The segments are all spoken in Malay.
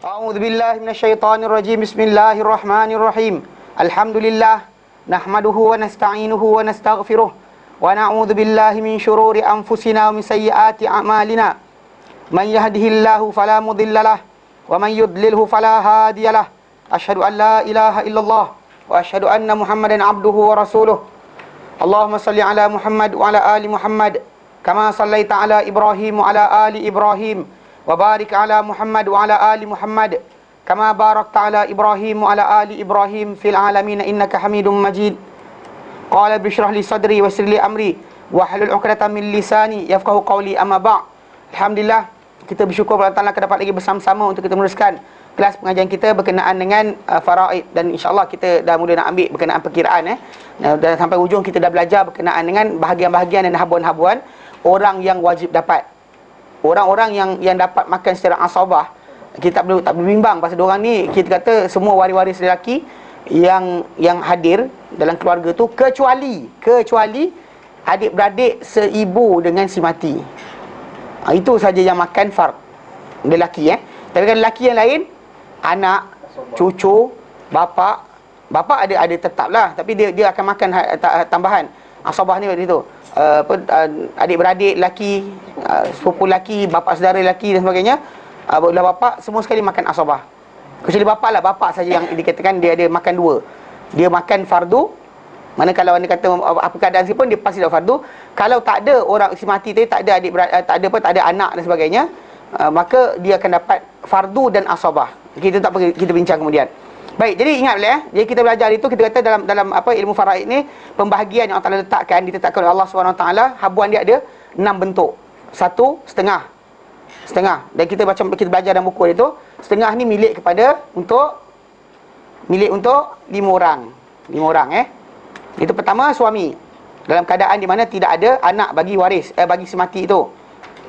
A'udzu billahi minasyaitonir rajim. Bismillahirrahmanirrahim. Alhamdulillah nahmaduhu wa nasta'inuhu wa nastaghfiruh wa na'udzu billahi min syururi anfusina wa min sayyiati a'malina. Man yahdihillahu fala mudhillalah wa man yudlilhu fala hadiyalah. Asyhadu an la ilaha illallah wa asyhadu anna Muhammadan abduhu wa rasuluh. Allahumma salli ala Muhammad wa ala ali Muhammad kama sallaita ala Ibrahim wa ala ali Ibrahim. Wa barik ala Muhammad wa ala ali Muhammad kama barakta ala Ibrahim wa ala ali Ibrahim fil alamin innaka Hamidum Majid. Qala bishrah li sadri wa yassir li amri wa hlul 'uqdatam min lisani yafqahu qawli, amma ba'. Alhamdulillah, kita bersyukur kepada Allah kita dapat lagi bersama-sama untuk kita meneruskan kelas pengajian kita berkenaan dengan faraid, dan insya-Allah kita dah mula nak ambil berkenaan perkiraan dan sampai ujung kita dah belajar berkenaan dengan bahagian-bahagian dan habuan-habuan orang yang wajib dapat. Orang-orang yang dapat makan secara asabah, kita tak berbimbang pasal diorang ni, kita kata semua waris-waris lelaki yang hadir dalam keluarga tu kecuali adik-beradik seibu dengan si mati. Itu saja yang makan fard lelaki. Tapi kan lelaki yang lain, anak, cucu, bapa ada tetaplah, tapi dia akan makan tambahan asabah ni waktu tu. Adik-beradik lelaki, sepupu lelaki, bapa saudara lelaki dan sebagainya, belah bapa semua sekali makan asabah. Kecuali bapa saja yang dikatakan dia ada makan dua. Dia makan fardu. Mana kalau anda kata apa keadaan si pun dia pasti dapat fardu. Kalau tak ada orang si mati tadi, tak ada adik-beradik, tak ada anak dan sebagainya, maka dia akan dapat fardu dan asabah. Kita tak pergi kita bincang kemudian. Baik, jadi ingat boleh jadi kita belajar itu, kita kata dalam ilmu faraid ni, pembahagian yang Allah Ta'ala ditetapkan oleh Allah SWT, habuan dia ada 6 bentuk. 1, setengah. Dan kita belajar dalam buku itu, setengah ni milik untuk 5 orang. 5 orang Itu pertama, suami. Dalam keadaan di mana tidak ada anak bagi waris, bagi si mati itu.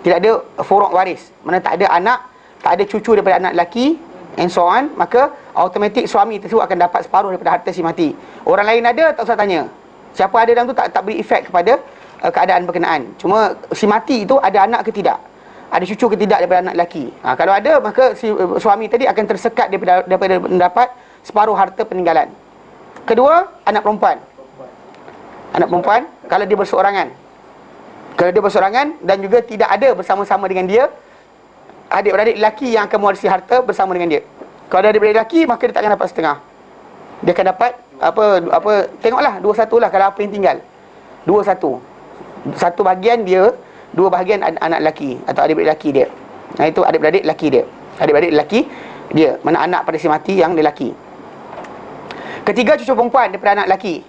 Tidak ada furuk waris. Mana tak ada anak, tak ada cucu daripada anak lelaki, and so on, maka automatik suami tersebut akan dapat separuh daripada harta si mati. Orang lain ada, tak usah tanya. Siapa ada dalam tu tak beri efek kepada keadaan berkenaan. Cuma si mati itu ada anak ke tidak, ada cucu ke tidak daripada anak lelaki. Kalau ada, maka si suami tadi akan tersekat daripada mendapat separuh harta peninggalan. Kedua, anak perempuan. Anak perempuan kalau dia berseorangan dan juga tidak ada bersama-sama dengan dia adik-beradik lelaki yang akan mewarisi harta bersama dengan dia. Kalau ada adik-beradik lelaki, maka dia tak akan dapat setengah. Dia akan dapat tengoklah 2/1 lah kalau apa yang tinggal. 2/1. Satu bahagian dia, 2 bahagian anak lelaki atau adik-beradik lelaki dia. Itu adik-beradik lelaki dia. Adik-beradik lelaki dia, mana anak pada si mati yang lelaki. Ketiga, cucu perempuan daripada anak lelaki.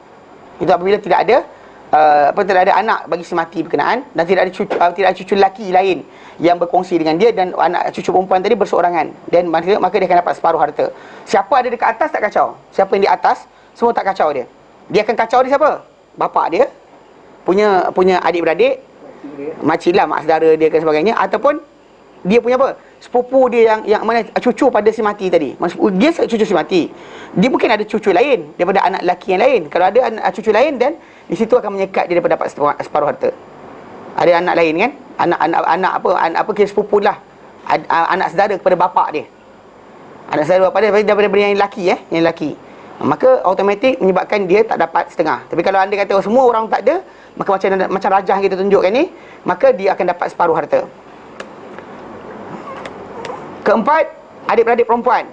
Itu apabila tidak ada anak bagi si mati berkenaan, dan tidak ada cucu lelaki lain yang berkongsi dengan dia, dan anak cucu perempuan tadi berseorangan, dan maka dia akan dapat separuh harta. Siapa ada dekat atas tak kacau. Siapa yang di atas semua tak kacau dia. Dia akan kacau dia siapa? Bapa dia punya adik-beradik, makcik lah, mak saudara dia dan sebagainya, ataupun dia punya sepupu dia yang mana cucu pada si mati tadi. Dia cucu si mati, dia mungkin ada cucu lain daripada anak lelaki yang lain. Kalau ada anak cucu lain, dan di situ akan menyekat dia daripada dapat separuh harta. Ada anak lain kan, anak kira sepupu lah, anak saudara kepada bapa dia, anak saudara bapa dia daripada yang lelaki yang lelaki, maka automatik menyebabkan dia tak dapat setengah. Tapi kalau anda kata semua orang tak ada, maka macam rajah kita tunjukkan ni, maka dia akan dapat separuh harta. Keempat, adik-beradik perempuan.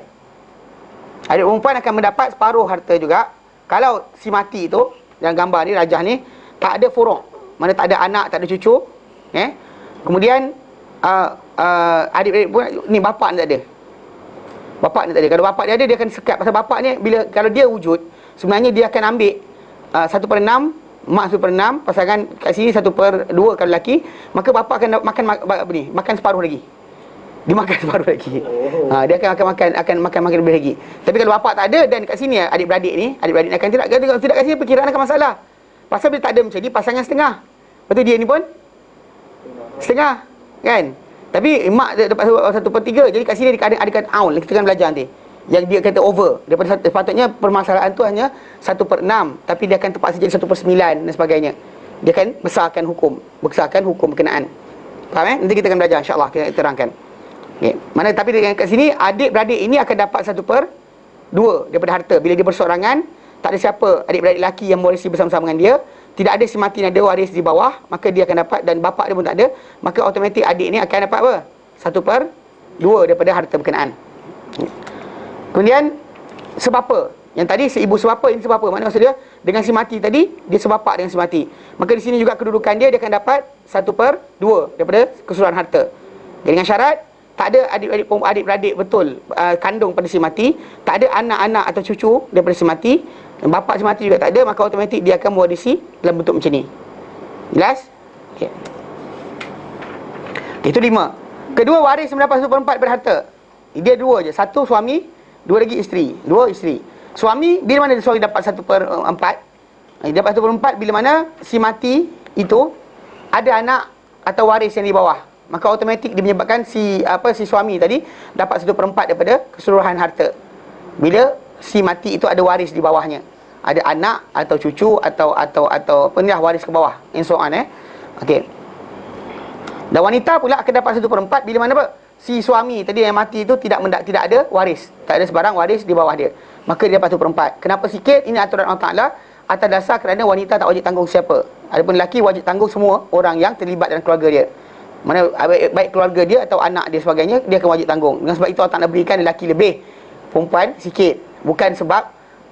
Adik perempuan akan mendapat separuh harta juga. Kalau si mati tu, dalam gambar ni, rajah ni, tak ada furuk, mana tak ada anak, tak ada cucu, kemudian adik-beradik pun ni, bapak ni tak ada. Kalau bapak dia ada, dia akan sekat. Pasal bapak ni, kalau dia wujud, sebenarnya dia akan ambil 1/6, mak 1/6, pasangan kat sini 1/2 kalau lelaki, maka bapak akan makan separuh lagi. Dia makan separuh lagi. Dia akan makan lebih lagi. Tapi kalau bapak tak ada, dan kat sini adik-beradik ni akan tidak kat sini, perkiraan akan masalah. Pasal bila tak ada macam ni, pasangan setengah. Lepas tu dia ni pun setengah kan. Tapi mak dapat 1/3. Jadi kat sini ada aun, kita akan belajar nanti, yang dia kata over. Daripada sepatutnya permasalahan tu hanya 1/6, tapi dia akan terpaksa jadi 1/9 dan sebagainya. Dia akan besarkan hukum berkenaan. Faham Nanti kita akan belajar, insya-Allah kita terangkan. Okay. Mana tapi dengan kat sini adik-beradik ini akan dapat 1/2 daripada harta. Bila dia berseorangan, tak ada siapa adik-beradik lelaki yang mewarisi bersama-sama dengan dia, tidak ada si mati yang ada waris di bawah, maka dia akan dapat, dan bapa dia pun tak ada, maka automatik adik ni akan dapat apa? 1/2 daripada harta berkenaan. Kemudian sebapa. Yang tadi seibu sebapa, ini sebapa. Mana maksud dia? Dengan si mati tadi, dia sebapa dengan si mati. Maka di sini juga kedudukan dia akan dapat 1/2 daripada keseluruhan harta. Dengan syarat tak ada adik-beradik betul kandung pada si mati, tak ada anak-anak atau cucu daripada si mati, dan bapa si mati juga tak ada, maka automatik dia akan mewarisi dalam bentuk macam ni. Jelas? Okey. Itu 5. Kedua, waris mendapat 1/4 daripada harta. Dia 2 je. 1 suami, 2 lagi isteri. 2 isteri. Suami, bila mana suami dapat 1/4? Dia dapat 1/4 bila mana si mati itu ada anak atau waris yang di bawah. Maka automatik dia menyebabkan si suami tadi dapat 1/4 daripada keseluruhan harta. Bila si mati itu ada waris di bawahnya. Ada anak atau cucu atau apa ni lah, waris ke bawah. And so on Okey. Dan wanita pula akan dapat 1/4 bila mana apa? Si suami tadi yang mati itu tidak ada waris. Tak ada sebarang waris di bawah dia. Maka dia dapat 1/4. Kenapa sikit? Ini aturan Allah Ta'ala atas dasar kerana wanita tak wajib tanggung siapa. Adapun lelaki wajib tanggung semua orang yang terlibat dalam keluarga dia. Mana baik keluarga dia atau anak dia sebagainya, dia akan wajib tanggung. Dengan sebab itu Allah Ta'ala berikan lelaki lebih, perempuan sikit. Bukan sebab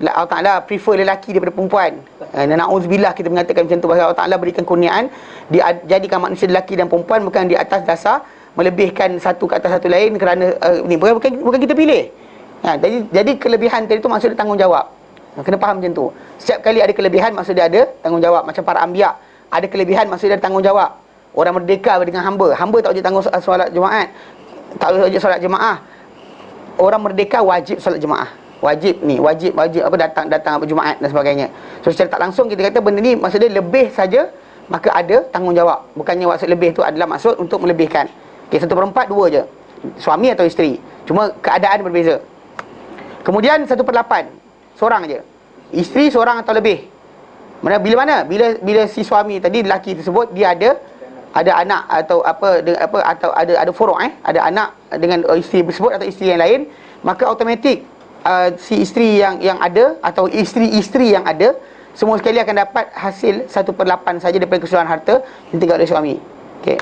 Allah Ta'ala prefer lelaki daripada perempuan. Na'udzubillah kita mengatakan macam tu. Bahawa Allah Ta'ala berikan kurniaan, dia jadikan manusia lelaki dan perempuan bukan di atas dasar melebihkan satu ke atas satu lain kerana bukan kita pilih. Jadi kelebihan tadi tu maksud dia tanggungjawab. Kena faham macam tu. Setiap kali ada kelebihan maksud dia ada tanggungjawab. Macam para anbiya ada kelebihan maksud dia ada tanggungjawab. Orang merdeka dengan hamba. Hamba tak wajib tanggung solat jemaat. Tak wajib solat jemaah. Orang merdeka wajib solat jemaah. Wajib apa datang apa Jumaat dan sebagainya. So secara tak langsung kita kata benda ni maksud dia lebih saja, maka ada tanggungjawab. Bukannya maksud lebih tu adalah maksud untuk melebihkan. Okey, 1/4 2 je. Suami atau isteri. Cuma keadaan berbeza. Kemudian 1/8 seorang je. Isteri seorang atau lebih. Bila Bila si suami tadi lelaki tersebut dia ada anak atau atau ada furu' ada anak dengan isteri tersebut atau isteri yang lain, maka automatik si isteri yang ada atau isteri-isteri yang ada semua sekali akan dapat hasil 1/8 saja daripada keseluruhan harta yang tinggal oleh suami. Okey.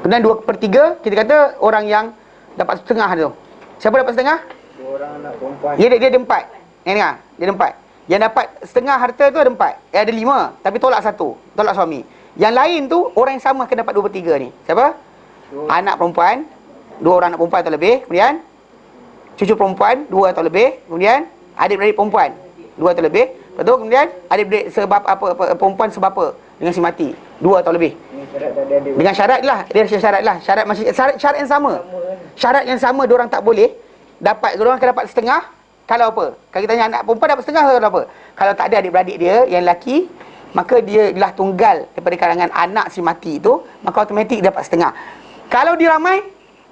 Kemudian 2/3 kita kata orang yang dapat setengah tu. Siapa dapat setengah? Orang anak perempuan. Dia ada 4. Dengar, dia ada 4. Yang dapat setengah harta tu ada 4. Ada 5, tapi tolak 1. Tolak suami. Yang lain tu orang yang sama akan dapat 2/3 ni. Siapa? Anak perempuan, 2 orang anak perempuan atau lebih. Kemudian cucu perempuan 2 atau lebih. Kemudian adik-beradik perempuan 2 atau lebih. Lepas tu kemudian adik-beradik sebab perempuan sebapa dengan si mati 2 atau lebih. Dengan syarat lah. Dia ada syarat lah. Syarat yang sama. Syarat yang sama diorang tak boleh dapat. Diorang akan dapat setengah. Kalau apa? Kalau kita tanya anak perempuan dapat setengah atau apa? Kalau tak ada adik-beradik dia yang lelaki, maka dia adalah tunggal daripada kalangan anak si mati itu, maka automatik dapat setengah. Kalau dia ramai,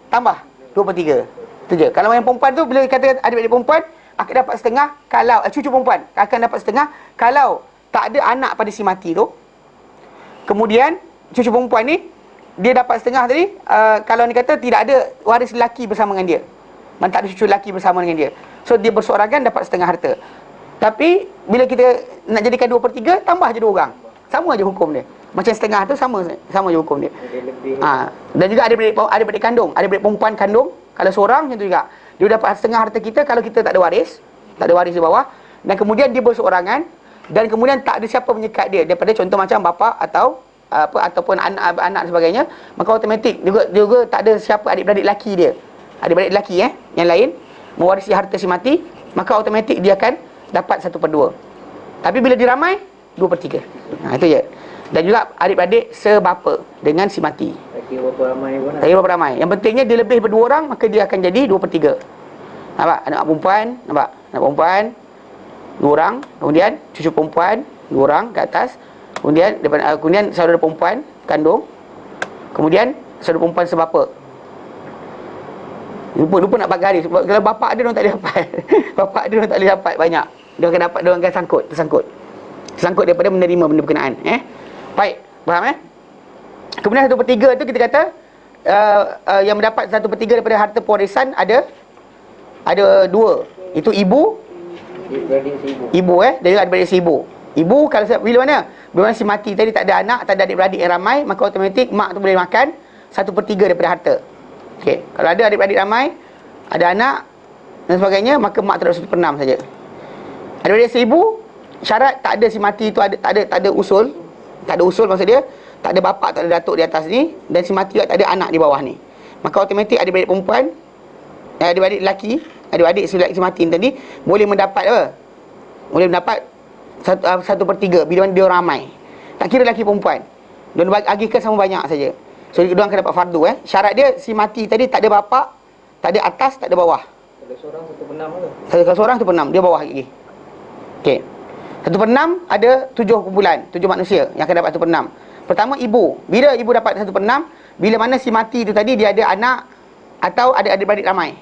tambah 2/3. Itu je. Kalau yang perempuan tu, bila kata adik-adik perempuan akan dapat setengah. Kalau cucu perempuan akan dapat setengah. Kalau tak ada anak pada si mati tu, kemudian cucu perempuan ni dia dapat setengah tadi. Kalau ni kata tidak ada waris lelaki bersama dengan dia, tak ada cucu lelaki bersama dengan dia, so dia berseorangan dapat setengah harta. Tapi bila kita nak jadikan 2/3, tambah je 2 orang. Sama je hukum dia. Macam setengah tu sama je hukum dia. Dan juga adik-beradik kandung, adik-beradik perempuan kandung, kalau seorang macam tu juga. Dia dapat setengah harta kita kalau kita tak ada waris di bawah, dan kemudian dia berseorangan, dan kemudian tak ada siapa menyekat dia daripada contoh macam bapa atau ataupun anak dan sebagainya, maka automatik juga tak ada siapa adik-beradik lelaki dia. Adik-beradik lelaki yang lain mewarisi harta si mati, maka automatik dia akan dapat 1/2. Tapi bila diramai 2/3. Itu je. Dan juga adik-beradik sebapa dengan si mati. Tak kira berapa ramai. Yang pentingnya dia lebih ber 2 orang, maka dia akan jadi 2/3. Nampak? Anak perempuan, nampak? Anak perempuan 2 orang, kemudian cucu perempuan 2 orang ke atas. Kemudian saudara perempuan kandung. Kemudian saudara perempuan sebapa. Lupa nak buat garis. Kalau bapak dia orang tak boleh dapat. Bapak dia orang tak boleh dapat banyak. Dia akan dapat, dia akan tersangkut daripada menerima benda berkenaan. Baik, faham Kemudian 1/3 tu kita kata yang mendapat 1/3 daripada harta pewarisan ada dua. Itu ibu, ibu dan juga adik-beradik si ibu. Ibu kalau bila mana si mati tadi tak ada anak, tak ada adik-beradik yang ramai, maka automatik mak tu boleh makan 1/3 daripada harta. Okey, kalau ada adik-beradik ramai, ada anak dan sebagainya, maka mak terdapat 1/6 saja. Adik-beradik si ibu, syarat tak ada si mati tu tak ada usul. Tak ada usul maksud dia, tak ada bapa, tak ada datuk di atas ni, dan si mati tak ada anak di bawah ni. Maka automatik adik-beradik perempuan, adik-beradik lelaki, adik-beradik si mati tadi boleh mendapat apa? Boleh mendapat 1/3 bila mana dia ramai. Tak kira lelaki perempuan. Dia bagikan sama banyak saja. So dia orang akan dapat fardu Syarat dia si mati tadi tak ada bapa, tak ada atas, tak ada bawah. Kalau seorang 1/6 ke? Kalau seorang 1/6, dia bawah lagi. Okey. 1/6 ada 7 kumpulan, 7 manusia yang akan dapat 1/6. Pertama ibu. Bila ibu dapat 1/6, bila mana si mati tu tadi dia ada anak atau ada adik-beradik ramai.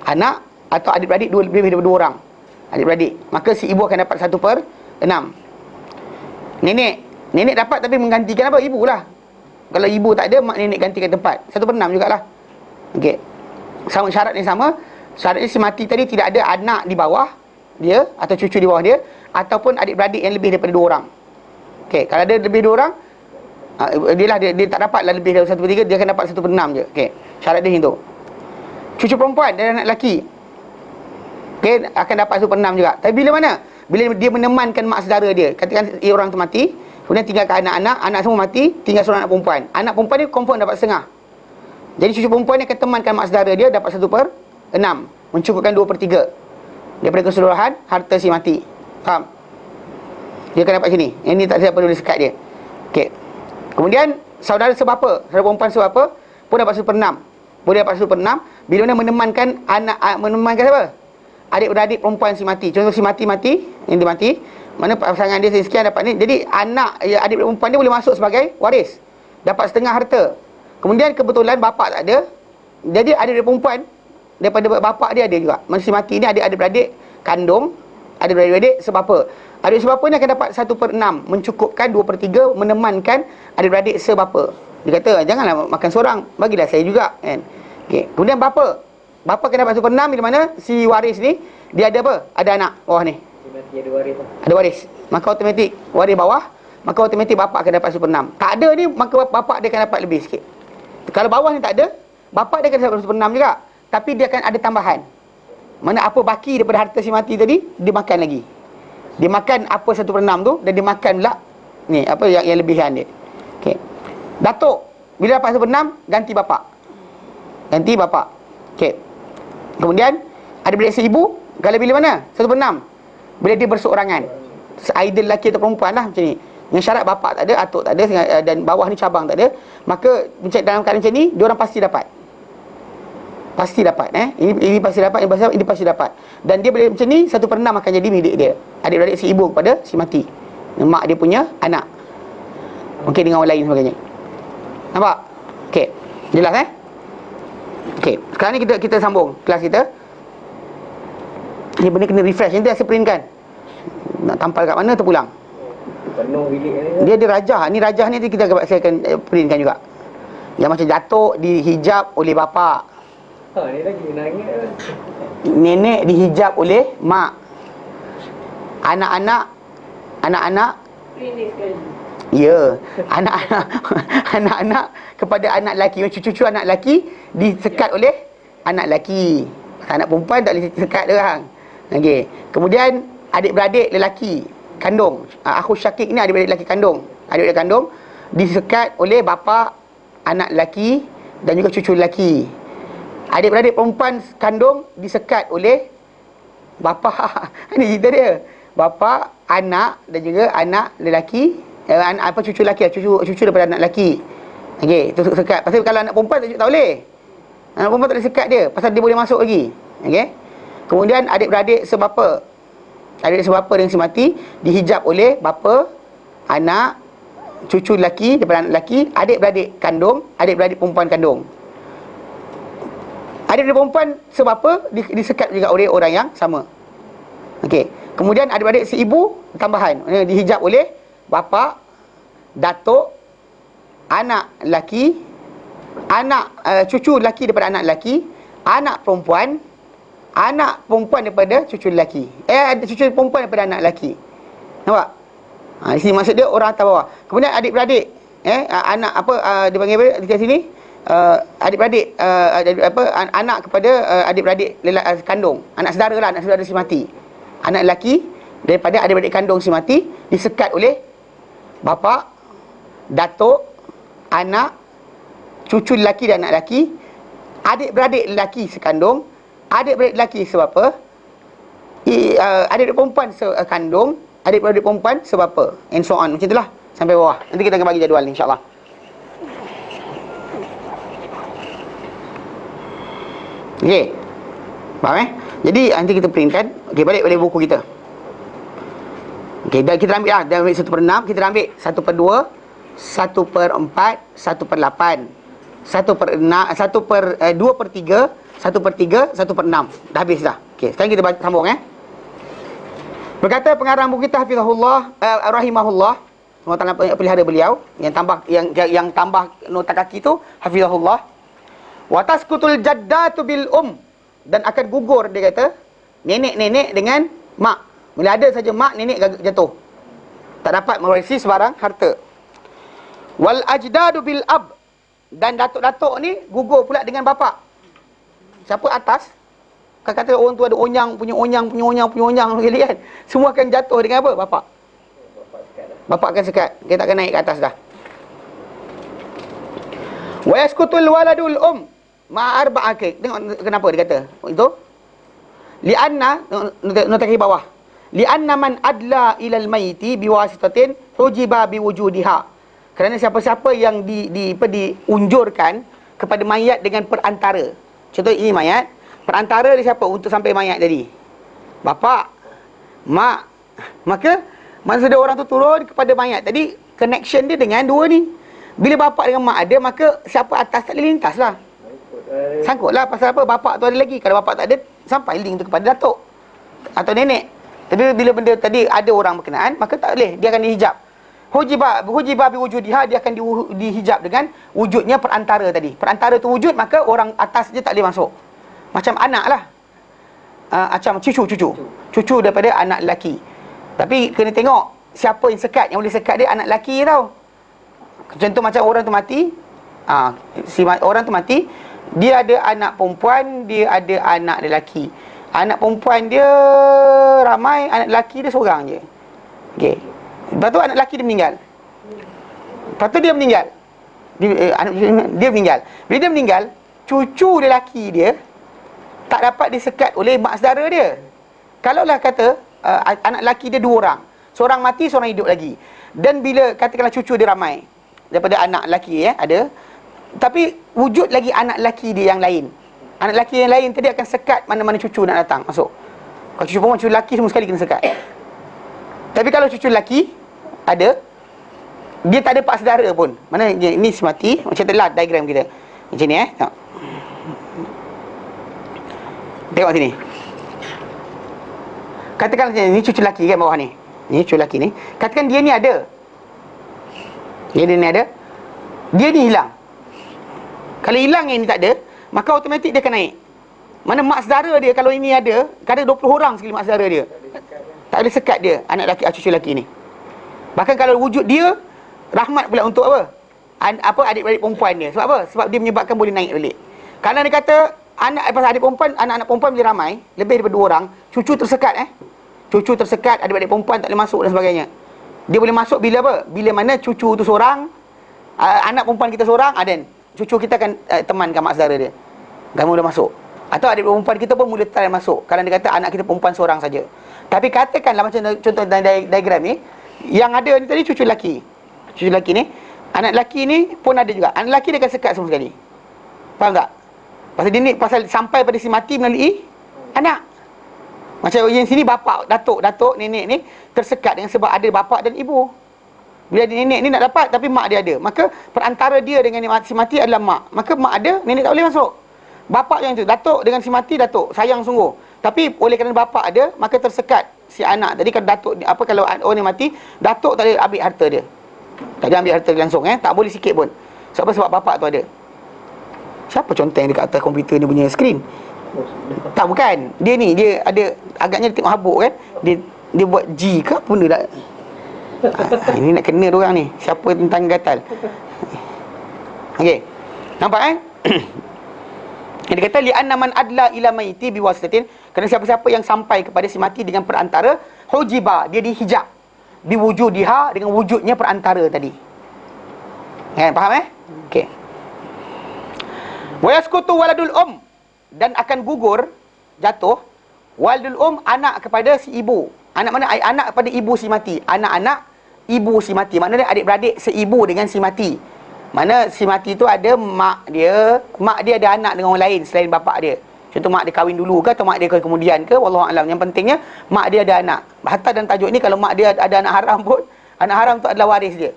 Anak atau adik-beradik lebih daripada 2 orang. Adik-beradik. Maka si ibu akan dapat 1/6. Nenek dapat tapi menggantikan apa? Ibu lah. Kalau ibu tak ada, mak nenek gantikan tempat. 1/6 jugalah. Okey. Sama syarat ni sama. Syaratnya si mati tadi tidak ada anak di bawah dia atau cucu di bawah dia ataupun adik-beradik yang lebih daripada 2 orang. Okey, kalau ada lebih 2 orang, dia tak dapatlah lebih dari 1/3, dia akan dapat 1/6 je. Okey. Syarat dia itu. Cucu perempuan dan anak lelaki, okey, akan dapat 1/6 juga. Tapi bila mana? Bila dia menemankan mak saudara dia. Katakan orang tu mati, kemudian tinggalkan anak-anak, anak semua mati, tinggal seorang anak perempuan. Anak perempuan dia confirm dapat setengah. Jadi cucu perempuan ni akan temankan mak saudara dia dapat 1/6, mencukupkan 2/3 daripada keseluruhan harta si mati. Faham? Dia akan dapat sini. Yang ni tak siapa boleh sekat dia. Okey. Kemudian saudara sebapa, saudara perempuan sebapa pun dapat 1/6. Boleh dapat 1/6 bila mana menemankan menemankan siapa? Adik-beradik perempuan si mati. Contoh si mati, yang dia mati, mana pasangan dia sekian dapat ni. Jadi anak adik perempuan dia boleh masuk sebagai waris. Dapat setengah harta. Kemudian kebetulan bapa tak ada. Jadi adik perempuan daripada bapa dia ada juga. Masa si mati ni ada adik-beradik kandung, ada adik-beradik sebapa. Adik sebapa ni akan dapat 1/6, mencukupkan 2/3 menemankan adik-beradik sebapa. Dia kata janganlah makan seorang, bagilah saya juga kan. Okey. Kemudian bapa akan dapat 1/6 bila mana si waris ni dia ada apa? Ada anak bawah ni. Si mati ada waris lah. Ada waris. Maka automatik waris bawah, maka automatik bapa akan dapat 1/6. Tak ada ni maka bapa dia akan dapat lebih sikit. Kalau bawah ni tak ada, bapa dia akan dapat 1/6 juga. Tapi dia akan ada tambahan. Mana apa baki daripada harta si mati tadi, dia makan lagi. Dia makan apa 1/6 tu dan dia makan pula ni apa yang lebihan dia. Okey. Datuk bila dapat 1/6 ganti bapa. Ganti bapa. Okey. Kemudian ada beradik seibu, kalau bila mana? 1/6. Bila dia berseorangan. Either lelaki atau perempuan lah macam ni. Dengan syarat bapa tak ada, atuk tak ada dan bawah ni cabang tak ada, maka dalam keadaan macam ni, dia orang pasti dapat. Pasti dapat Ini pasti dapat, ini pasti dapat. Dan dia boleh macam ni 1/6 akan jadi milik dia. Adik-beradik si ibu kepada si mati. Mak dia punya anak. Mungkin dengan orang lain sebagainya. Nampak? Okey. Jelas Okey. Sekarang ni kita sambung kelas kita. Ni benda kena refresh. Nanti saya print kan. Nak tampal kat mana terpulang. Penuh bilik ni. Dia ada rajah. Ni rajah ni saya akan printkan juga. Yang macam jatuh dihijab oleh bapa. Ni lagi nangis. Nenek dihijab oleh mak. Anak-anak ya, anak-anak kepada anak lelaki, cucu-cucu anak lelaki disekat oleh anak lelaki. Anak perempuan tak boleh sekat dia orang. Okey. Kemudian adik-beradik lelaki kandung, akhus syakik ni adik-beradik lelaki kandung. Adik-beradik kandung disekat oleh bapa anak lelaki dan juga cucu lelaki. Adik-beradik perempuan kandung disekat oleh bapa. Ini cerita dia. Bapa, anak dan juga anak lelaki, cucu lelaki, cucu daripada anak lelaki. Okey, itu sekat. Pasal kalau anak perempuan tak boleh. Anak perempuan tak boleh sekat dia, pasal dia boleh masuk lagi. Okey. Kemudian adik-beradik sebapa. Adik sebapa dengan si mati dihijab oleh bapa, anak, cucu lelaki daripada anak lelaki, adik-beradik kandung, adik-beradik perempuan kandung. Adik-beradik perempuan sebapa disekat juga oleh orang yang sama. Okey. Kemudian adik-beradik si ibu tambahan dihijab oleh bapa, datuk, anak lelaki anak cucu lelaki daripada anak lelaki, anak perempuan daripada cucu lelaki. Cucu perempuan daripada anak lelaki. Nampak? Di sini maksud dia orang atas bawah. Kemudian adik-beradik, anak dia panggil apa di sini? Adik-beradik, anak kepada adik-beradik kandung, anak saudara lah, anak saudara si mati. Anak lelaki daripada adik-beradik kandung si mati disekat oleh bapa, datuk, anak, cucu lelaki dan anak lelaki, adik-beradik lelaki sekandung, adik-beradik lelaki sebapa, adik-beradik perempuan sekandung, adik-beradik perempuan sebapa, and so on. Macam itulah sampai bawah. Nanti kita akan bagi jadual insya-Allah. Okey. Faham Jadi nanti kita printkan. Okey, balik buku kita. Okey, dan kita ambil dah ambil 1/6, kita ambil 1/2, 1/4, 1/8, 2/3, 1/3, 1/6. Dah habis dah. Okey, sekarang kita sambung Berkata pengarang buku kita hafizahullah rahimahullah, semoga Allah pelihara beliau, yang tambah nota kaki tu hafizahullah. Wa tasqutul jaddatu bil dan akan gugur, dia kata, nenek-nenek dengan mak. Bila ada saja mak, nenek jatuh. Tak dapat mewarisi sebarang harta. Wal ajdadu bil ab, dan datuk-datuk ni gugur pula dengan bapa. Siapa atas? Kan kata orang tu ada onyang, punya onyang sekali kan. Semua akan jatuh dengan apa? Bapa. Bapa akan sekat. Dia tak akan naik ke atas dah. Wa yaskutul waladul ma arba'akik. Tengok kenapa dia kata itu. Lianna, nota kaki bawah. Lianna man adla ilal maiti biwasitatin hujiba biwujudiha. Kerana siapa-siapa yang diunjurkan kepada mayat dengan perantara. Contoh ini mayat, perantara dia siapa untuk sampai mayat tadi? Bapa, mak. Maka masa dia orang tu turun kepada mayat tadi, connection dia dengan dua ni. Bila bapa dengan mak ada, maka siapa atas tak boleh lintas lah. Sangkutlah pasal apa? Bapa tu ada lagi. Kalau bapa tak ada, sampai link tu kepada datuk atau nenek. Tapi bila benda tadi ada orang berkenaan, maka tak boleh, dia akan dihijab. Hujiba biwujudiha, dia akan dihijab dengan wujudnya perantara tadi. Perantara tu wujud, maka orang atas je tak boleh masuk. Macam anak lah, macam cucu daripada anak lelaki. Tapi kena tengok siapa yang sekat. Yang boleh sekat dia anak lelaki tau. Contoh macam orang tu mati, orang tu mati, dia ada anak perempuan, dia ada anak lelaki. Anak perempuan dia ramai, anak lelaki dia seorang je. Okey. Lepas tu anak lelaki dia meninggal. Lepas tu dia meninggal. Dia meninggal. Bila dia meninggal, cucu lelaki dia tak dapat disekat oleh mak saudara dia. Kalaulah kata anak lelaki dia dua orang, seorang mati, seorang hidup lagi. Dan bila katakanlah cucu dia ramai daripada anak lelaki ada, tapi wujud lagi anak lelaki dia yang lain. Anak lelaki yang lain tadi akan sekat mana-mana cucu nak datang masuk. Kalau cucu perempuan, cucu lelaki semua sekali kena sekat. Tapi kalau cucu lelaki ada, dia tak ada pak saudara pun. Mana ini si mati, macam itulah diagram kita. Macam ni tengok. Tengok sini. Katakan ni cucu lelaki kan bawah ni. Ni cucu lelaki ni. Katakan dia ni ada. Dia ni ada. Dia ni hilang. Kalau hilang yang ni tak ada, maka automatik dia akan naik. Mana mak saudara dia kalau ini ada, kadang 20 orang sekali mak saudara dia. Tak ada sekat dia anak lelaki, cucu lelaki ni. Bahkan kalau wujud dia, rahmat pula untuk apa? Adik-beradik perempuan dia. Sebab apa? Sebab dia menyebabkan boleh naik balik. Kalau dia kata adik perempuan, anak-anak perempuan bila ramai, lebih daripada 2 orang, cucu tersekat Cucu tersekat, adik-beradik perempuan tak boleh masuk dan sebagainya. Dia boleh masuk bila apa? Bila mana cucu tu seorang, anak perempuan kita seorang, dan cucu kita akan temankan mak saudara dia. Kamu dah masuk. Atau adik perempuan kita pun mula try masuk. Kalau dia kata anak kita perempuan seorang saja. Tapi katakanlah macam contoh diagram ni, yang ada ni tadi cucu lelaki. Cucu lelaki ni, anak lelaki ni pun ada juga. Anak lelaki dia akan sekat semua sekali. Faham tak? Pasal dia ni sampai pada si mati melalui anak. Macam yang sini bapa, datuk, nenek ni tersekat dengan sebab ada bapa dan ibu. Bila ada nenek ni nak dapat tapi mak dia ada, maka perantara dia dengan si mati adalah mak. Maka mak ada, nenek tak boleh masuk. Bapa yang tu, datuk dengan si mati, datuk sayang sungguh. Tapi oleh kerana bapa ada, maka tersekat si anak. Tadi kan datuk kalau orang ni mati, datuk tak boleh ambil harta dia. Tak boleh ambil harta dia langsung tak boleh sikit pun. Sebab bapa tu ada. Siapa conteng dekat atas komputer ni punya skrin? Tak, bukan. Dia ni, dia ada, agaknya dia tengok habuk kan. Dia buat G ke apa benda tak? Ini nak kena diorang ni. Siapa tentang gatal? Okey. Nampak kan? Dia kata li'anna man adla ila maiti biwasitatin, kerana siapa-siapa yang sampai kepada si mati dengan perantara, hujiba, dia dihijab biwujudiha, dengan wujudnya perantara tadi. Kan, faham okey. Wa yasqutu waladul dan akan gugur, jatuh waladul anak kepada si ibu. Anak mana? Anak kepada ibu si mati. Anak-anak ibu si mati, maknanya adik-beradik seibu dengan si mati. Mana si mati tu ada mak dia ada anak dengan orang lain selain bapak dia. Contoh mak dia kahwin dulu ke, atau mak dia kemudian ke, wallahu alam. Yang pentingnya mak dia ada anak. Hatta dan tajuk ni, kalau mak dia ada anak haram pun, anak haram tu adalah waris dia.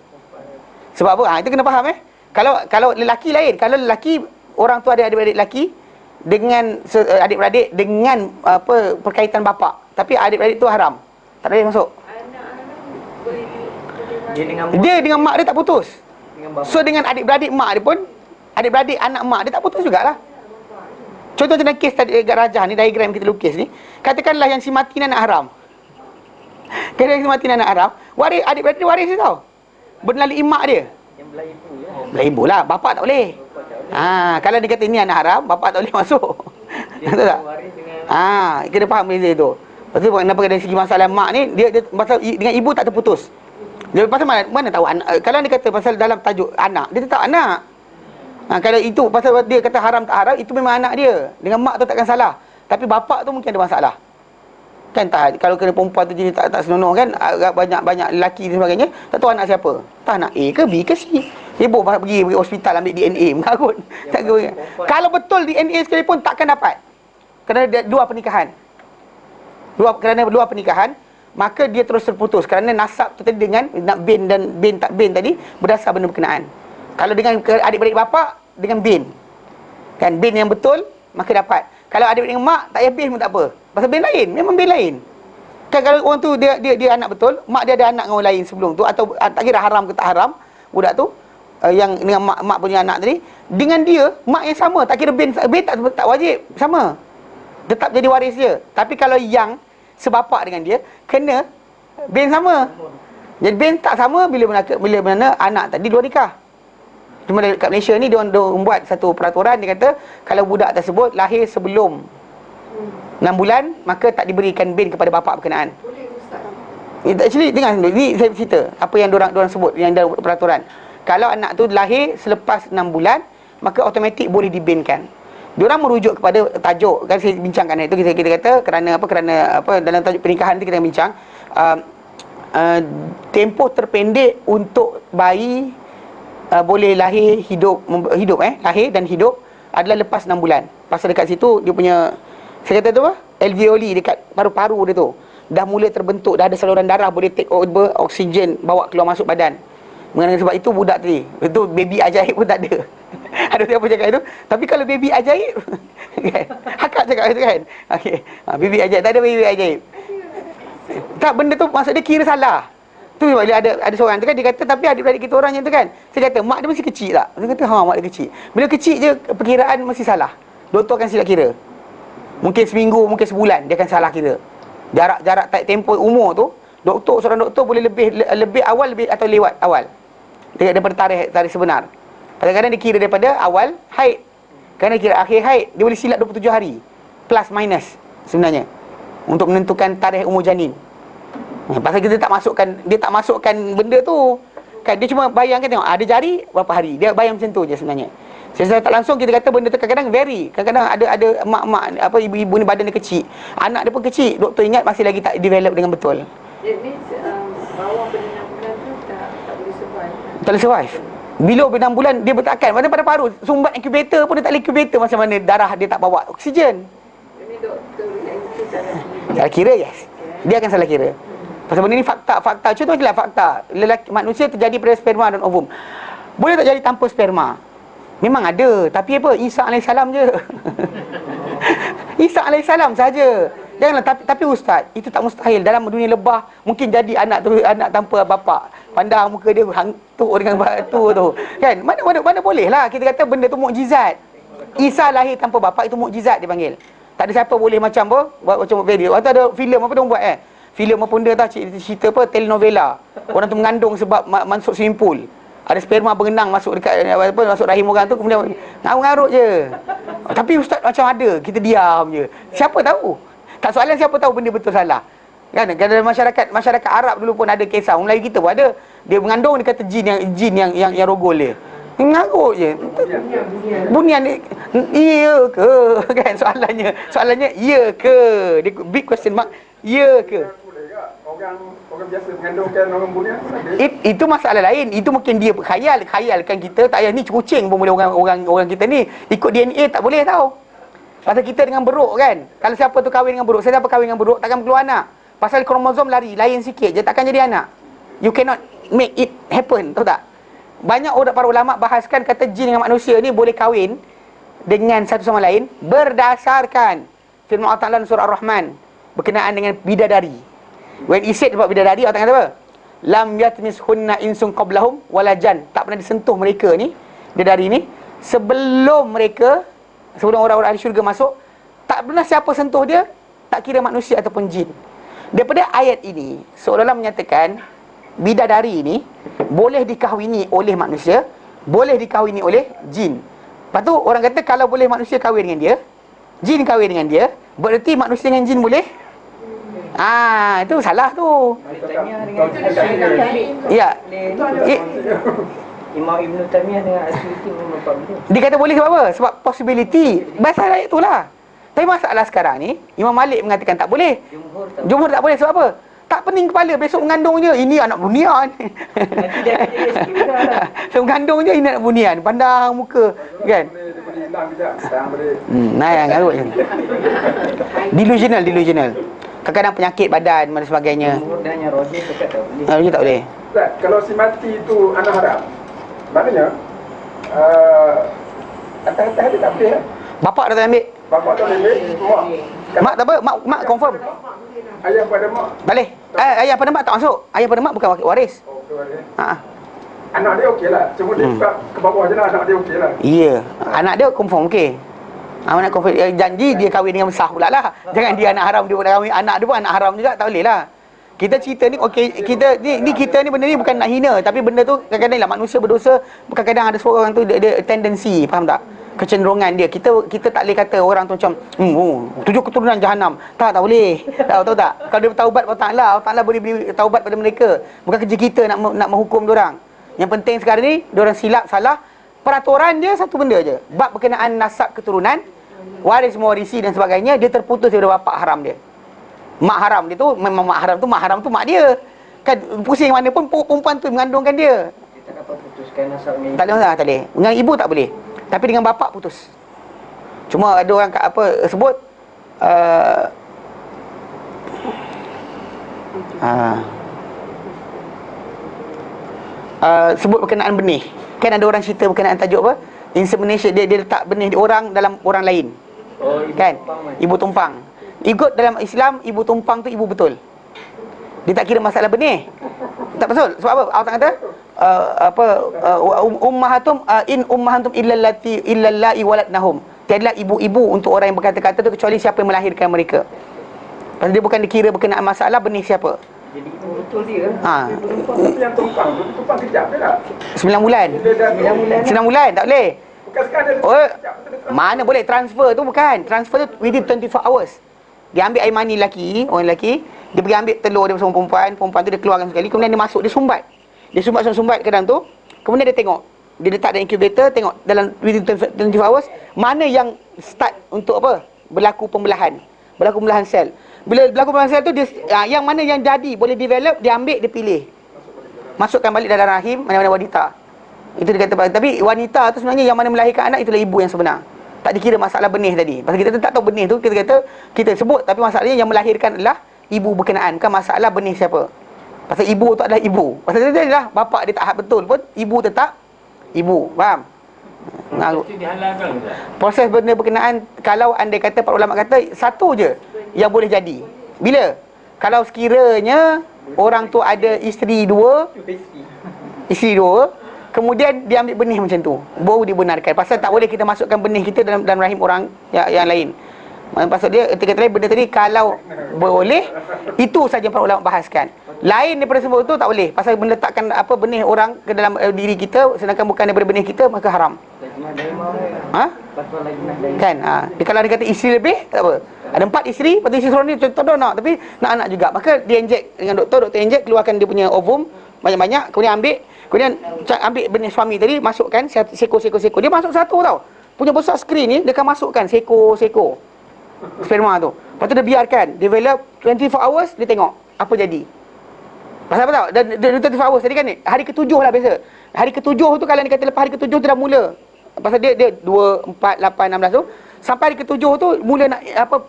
Sebab apa? Itu kena faham Kalau lelaki lain, kalau lelaki orang tu ada adik-beradik lelaki dengan adik-beradik dengan perkaitan bapak, tapi adik-beradik tu haram, tak boleh masuk. Dia dengan mak dia tak putus. So dengan adik-beradik mak dia pun, adik-beradik anak mak dia tak putus jugalah. Contoh macam kes tadi dekat rajah ni, diagram kita lukis ni, katakanlah yang si mati ni anak haram. Kalau yang si mati ni anak haram, waris adik-beradik dia waris dia tau, berlalu mak dia. Yang belah ibu je. Belah ibu lah, bapak tak boleh. Kalau dia kata ini anak haram, bapak tak boleh masuk. Betul tak? Kita faham beza tu. Lepas tu kenapa dari segi masalah mak ni, dia pasal dengan ibu tak terputus. Dia pasal mana tahu anak. Kalau dia kata pasal dalam tajuk anak, dia tetap anak. Kalau itu pasal dia kata haram tak haram, itu memang anak dia. Dengan mak tu takkan salah. Tapi bapak tu mungkin ada masalah. Kan tak, kalau kena perempuan tu jenis tak senonoh kan, banyak lelaki dan sebagainya, tak tahu anak siapa. Tak anak A ke B ke C. Heboh pergi hospital ambil DNA, mengarut. Kalau betul DNA sekalipun takkan dapat. Kerana dua pernikahan. Kerana dua pernikahan, maka dia terus terputus. Kerana nasab tu tadi dengan nak bin dan bin tak bin tadi berdasar benda berkenaan. Kalau dengan adik-beradik bapa dengan bin, kan bin yang betul, maka dapat. Kalau adik-beradik dengan mak, tak payah bin pun tak apa. Pasal bin lain, memang bin lain. Kan kalau orang tu dia anak betul, mak dia ada anak dengan orang lain sebelum tu, atau tak kira haram ke tak haram, budak tu yang dengan mak punya anak tadi, dengan dia mak yang sama, tak kira bin tak wajib, sama. Tetap jadi waris dia. Tapi kalau yang sebapak dengan dia, kena bin sama. Jadi bin tak sama bila mana anak tadi dua nikah. Cuma dekat Malaysia ni dia buat satu peraturan, dia kata kalau budak tersebut lahir sebelum 6 bulan, maka tak diberikan bin kepada bapa berkenaan. Boleh ustaz. Actually dengar ni saya cerita apa yang diorang sebut yang dalam peraturan. Kalau anak tu lahir selepas 6 bulan, maka automatik boleh dibinkan. Diorang merujuk kepada tajuk, kan saya bincangkan itu, kita kata kerana dalam tajuk pernikahan tu kita bincang tempoh terpendek untuk bayi boleh lahir lahir dan hidup adalah lepas 6 bulan. Pasal dekat situ dia punya, saya kata tu apa? Alveoli dekat paru-paru dia tu dah mula terbentuk, dah ada saluran darah boleh take over oksigen bawa keluar masuk badan. Mengenai sebab itu budak tadi, itu baby ajaib pun tak ada. Ada siapa cakap itu? Tapi kalau baby ajaib kan? Hakak cakap itu kan? Okey. Baby ajaib, tak ada baby ajaib. Tak, benda tu maksud dia kira salah. Tu bila ada seorang tu kan, dia kata tapi adik-beradik kita orang yang tu kan. Saya kata mak dia masih kecil tak? Dia kata mak dia kecil. Bila kecil je perkiraan masih salah. Doktor akan silap kira. Mungkin seminggu, mungkin sebulan dia akan salah kira. Jarak tempoh umur tu, seorang doktor boleh lebih awal atau lewat awal. Daripada tarikh sebenar. Kadang-kadang dia kira daripada awal haid. Kerana dia kira akhir haid, dia boleh silap 27 hari. Plus minus sebenarnya. Untuk menentukan tarikh umur janin. Pasal kita tak masukkan benda tu. Kan dia cuma bayangkan tengok ada jari berapa hari. Dia bayang macam tu je sebenarnya. Secara tak langsung kita kata benda tu kadang-kadang vary. Kadang-kadang ada mak-mak ibu-ibu ni badan dia kecil. Anak dia pun kecil. Doktor ingat masih lagi tak develop dengan betul. Jadi bawah pada 6 bulan tu tak boleh survive. Tak boleh survive. Bila 6 bulan dia bertakan. Macam pada paru, sumbat incubator pun dia tak boleh incubator macam mana darah dia tak bawa oksigen. Ini doktor yang itu salah kira, yes. Dia akan salah kira. Pasal benda ni fakta. Contoh je lah fakta. Manusia terjadi pada sperma dan ovum. Boleh tak jadi tanpa sperma? Memang ada. Tapi apa? Isa AS je. Isa AS saja. Janganlah, tapi ustaz, itu tak mustahil. Dalam dunia lebah mungkin jadi anak tanpa bapa. Pandang muka dia hantu dengan batu tu. Kan? Mana boleh lah kita kata benda tu mukjizat. Isa lahir tanpa bapa, itu mukjizat dia panggil. Tak ada siapa boleh macam apa, buat macam video. Atau ada filem apa dia buat filem apa benda tau, cerita apa, telenovela. Orang tu mengandung sebab masuk swimming pool. Ada sperma berenang masuk dekat apa, masuk rahim orang tu, kemudian ngarut-ngarut je. Tapi ustaz macam ada, kita diam je. Siapa tahu? Tak soalan siapa tahu benda betul salah. Kan dalam masyarakat Arab dulu pun ada kisah. Orang Melayu kita pun ada. Dia mengandung, dia kata jin yang rogol dia. Ngarut je. Bunian ni iya ke? Kan soalannya iya ke? Dia big question mark, iya ke? Orang biasa mengandungkan orang bunian pun ada. Itu masalah lain. Itu mungkin dia khayalkan kita. Tak payah ni kucing pun boleh orang kita ni ikut DNA tak boleh tau. Pasal kita dengan beruk kan. Kalau siapa tu kahwin dengan beruk, siapa kahwin dengan beruk takkan keluar anak. Pasal kromosom lain sikit je takkan jadi anak. You cannot make it happen, tahu tak? Banyak para ulama bahaskan kata jin dengan manusia ni boleh kahwin dengan satu sama lain berdasarkan firman Allah Ta'ala surah Ar-Rahman berkenaan dengan bidadari. When he said about bidadari, Allah kata apa? Lam yatmishunna insun qablahum wala jan. Tak pernah disentuh mereka ni, bidadari ni, sebelum orang-orang ahli syurga masuk, tak pernah siapa sentuh dia, tak kira manusia ataupun jin. Daripada ayat ini seolah-olah menyatakan bidadari ni boleh dikahwini oleh manusia, boleh dikahwini oleh jin. Lepas tu orang kata kalau boleh manusia kahwin dengan dia, jin kahwin dengan dia, berarti manusia dengan jin boleh? Itu salah tu. Ya. Imam Ibn Taymiyah dengan Asyuti memang boleh. Dia kata boleh sebab apa? Sebab possibility. Bahasa ayat itulah. Tapi masalah sekarang ni, Imam Malik mengatakan tak boleh. Jumhur tak boleh sebab apa? Tak pening kepala, besok mengandung je. Ini anak bunian. Nanti dia lah. So mengandung je, ini anak bunian. Pandang muka kan. Boleh hilang kejap. Sekarang boleh. Yang garut je. Delusional. Kadang-kadang penyakit badan dan sebagainya. Jumhur dan yang Roger cakap tak boleh. Dia tak boleh. Ustaz, kalau si mati itu anak haram, maknanya atas-atas dia tak boleh lah. Bapak dah tak ambil. Bapak tak boleh ambil, Mak tak apa, mak confirm. ayah pada mak. Boleh. Ayah pada mak tak masuk. Ayah pada mak bukan waris. Oh, betul boleh. Ha. Anak dia okey lah. Cuma dia buka ke bawah je lah, anak dia okey lah. Ya. Anak dia confirm okey. Anak confirm janji dia kahwin dengan sah pula lah. Jangan dia anak haram, dia kahwin anak dia pun anak haram juga, tak boleh lah. Kita cerita ni okey, kita ni benda ni bukan nak hina, tapi benda tu kadang-kadang lah manusia berdosa, kadang-kadang ada seorang tu dia tendensi, faham tak? Kecenderungan dia. Kita tak boleh kata orang tu macam 7 keturunan jahanam. Tak boleh. Tahu tak? Kalau dia bertaubat pada Allah Taala boleh beri taubat pada mereka. Bukan kerja kita nak menghukum dia orang. Yang penting sekarang ni dia orang silap salah. Peraturan dia satu benda je. Bab berkenaan nasab keturunan, waris mewarisi dan sebagainya, dia terputus daripada bapak haram dia. Mak haram dia tu memang mak haram tu mak dia. Kan pusing mana pun perempuan tu mengandungkan dia. Dia tak dapat putuskan nasabnya. Tak boleh. Dengan ibu tak boleh. Tapi dengan bapa putus. Cuma ada orang sebut sebut berkenaan benih. Kan ada orang cerita berkenaan tajuk apa? Insemination, dia letak benih di orang dalam orang lain. Oh, ibu kan? tumpang, Ibu tumpang. Ikut dalam Islam, ibu tumpang tu ibu betul. Dia tak kira masalah benih. Tak betul. Sebab apa? Allah kata ummahatum in ummahatum illallati waladnahum. Tiadalah ibu-ibu untuk orang yang berkata-kata tu kecuali siapa yang melahirkan mereka. Pasal dia bukan dikira berkenaan masalah benih siapa. Jadi ibu betul dia. Tapi yang tumpang kejap je lah. 9 bulan. 9 bulan tak boleh. Bukan sekarang dia kejap. Mana boleh transfer tu bukan. Transfer tu within 24 hours. Dia ambil air mani orang lelaki, dia pergi ambil telur dia bersama perempuan tu dia keluarkan sekali, kemudian dia masuk, dia sumbat. Dia sumbat ke dalam tu, kemudian dia tengok. Dia letak dalam incubator, tengok dalam within 24 hours mana yang start untuk berlaku pembelahan sel. Bila berlaku pembelahan sel tu dia, yang mana yang jadi boleh develop, dia ambil, dia pilih. Masukkan balik dalam rahim mana-mana wanita. Itu dia kata. Tapi wanita tu sebenarnya yang mana melahirkan anak itulah ibu yang sebenar. Tak dikira masalah benih tadi. Pasal kita tak tahu benih tu, kita sebut, tapi masalahnya yang melahirkan adalah ibu berkenaan, bukan masalah benih siapa. Pasal ibu tu adalah ibu. Pasal dia adalah bapak dia tak had betul pun, ibu tetap ibu. Faham? Proses benda berkenaan, kalau andai kata para ulama kata satu je yang boleh jadi. Bila? Kalau sekiranya orang tu ada isteri dua, Kemudian dia ambil benih macam tu, baru dibenarkan. Pasal tak boleh kita masukkan benih kita dalam rahim orang yang lain. Pasal dia kata benda tadi kalau boleh, itu saja para ulama bahaskan. Lain daripada sebab itu tak boleh. Pasal meletakkan benih orang ke dalam diri kita sedangkan bukan daripada benih kita, maka haram. Kan? Dia kalau dia kata isteri lebih, tak apa. Ada 4 isteri, lepas tu isteri seorang ni contoh nak, tapi nak anak juga. Maka dia injek dengan doktor injek, keluarkan dia punya ovum banyak-banyak, kemudian ambil benih suami tadi, masukkan seko-seko. Dia masuk satu tau. Punya besar skrin ni, dia akan masukkan seko-seko sperma tu. Lepas tu dia biarkan develop 24 hours, dia tengok apa jadi. Pasal apa tau? Dan 24 hours tadi kan ni, hari ke-7 lah biasa. Hari ke-7 tu kalau dia kata lepas hari ke-7 tu dah mula. Pasal dia 2, 4, 8, 16 tu, sampai hari ke-7 tu mula nak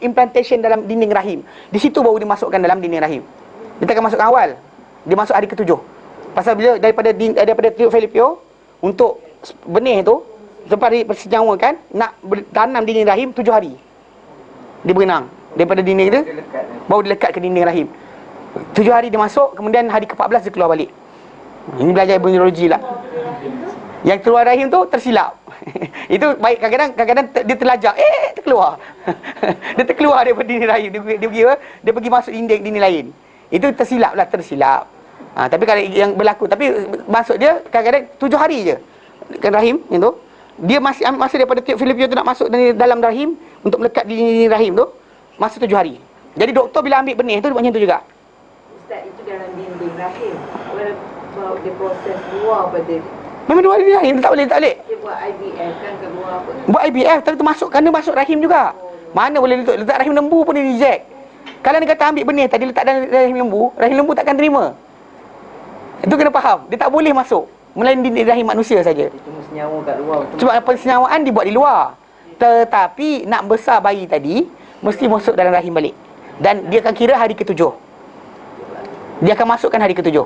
implantation dalam dinding rahim. Di situ baru dimasukkan dalam dinding rahim. Dia takkan masukkan awal. Dia masuk hari ke-7. Pasal bila daripada tiup Filipio untuk benih tu sampai bersenyawakan nak tanam dinding rahim 7 hari. Dia berenang daripada dinding tu baru dilekat ke dinding rahim. 7 hari dia masuk, kemudian hari ke-14 dia keluar balik. Ini belajar biologi lah. Yang keluar rahim tu tersilap. Itu baik, kadang-kadang dia terlajak, terkeluar. Dia terkeluar daripada dinding rahim. Dia pergi masuk dinding lain. Itu tersilap. Tapi kalau yang berlaku, tapi maksud dia kadang-kadang 7 hari je kan rahim yang tu. Dia masih ambil masa daripada tiup Filipio tu nak masuk dalam rahim untuk melekat di dinding rahim tu, masa 7 hari. Jadi doktor bila ambil benih tu macam tu juga. Ustaz, itu dalam dinding rahim. Kalau dia proses luar pada Memang dua dinding rahim, tak boleh. dia buat IVF kan keluar apa. Buat IVF tapi kena masuk rahim juga. Mana boleh letak rahim lembu pun dia reject. Kalau dia kata ambil benih tadi letak dalam rahim lembu takkan terima. Itu kena faham. Dia tak boleh masuk melainkan dinding rahim manusia saja. Dia cuma senyawa kat luar. Sebab persenyawaan dibuat di luar. Tetapi nak besar bayi tadi mesti masuk dalam rahim balik. Dan dia akan kira hari ke-7. Dia akan masukkan hari ke-7.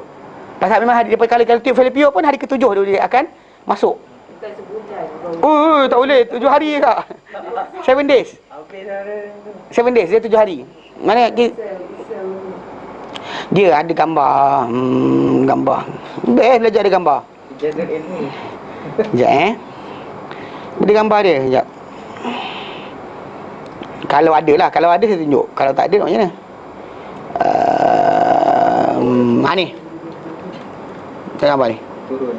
Pasal memang daripada kalau tiup Filipio pun hari ke-7 dia akan masuk. Bukan sebulan. Tak boleh, 7 hari tak. 7 days. 7 days, dia 7 hari. Mana dia ada gambar. Gambar. Best belajar ada gambar. Jaga ilmu. Sekejap Ada gambar dia, sekejap. Kalau ada saya tunjuk. Kalau tak ada macam mana? Ni. Tengok gambar ni. Turun.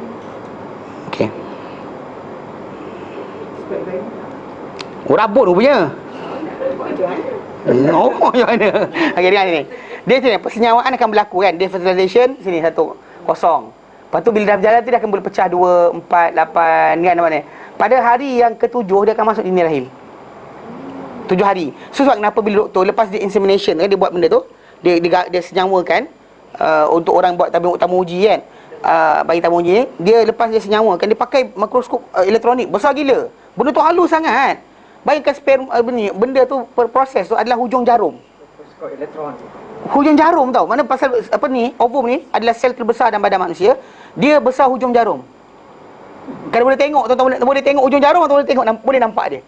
Okey. Rabut rupanya. Macam mana? Okey, dengar ni. Dia sini persenyawaan akan berlaku kan. Dia fertilization sini 1 kosong. Lepas tu bila dah berjalan tu dia akan boleh pecah 2, 4, 8 kan mana. Pada hari yang ke-7 dia akan masuk dinding rahim. 7 hari. So sebab kenapa bila doktor lepas dia insemination kan, dia buat benda tu, dia senyawakan untuk orang buat tamu uji kan. Bagi tamu uji ni, dia lepas dia senyawakan, dia pakai mikroskop elektronik besar gila. Benda tu halus sangat. Bayangkan sperma benda tu proses tu adalah hujung jarum. Mikroskop elektron. Hujung jarum tau. Mana pasal ovum ni adalah sel terbesar dalam badan manusia. Dia besar hujung jarum. Kalau boleh tengok, tuan-tuan boleh tengok hujung jarum atau boleh nampak dia.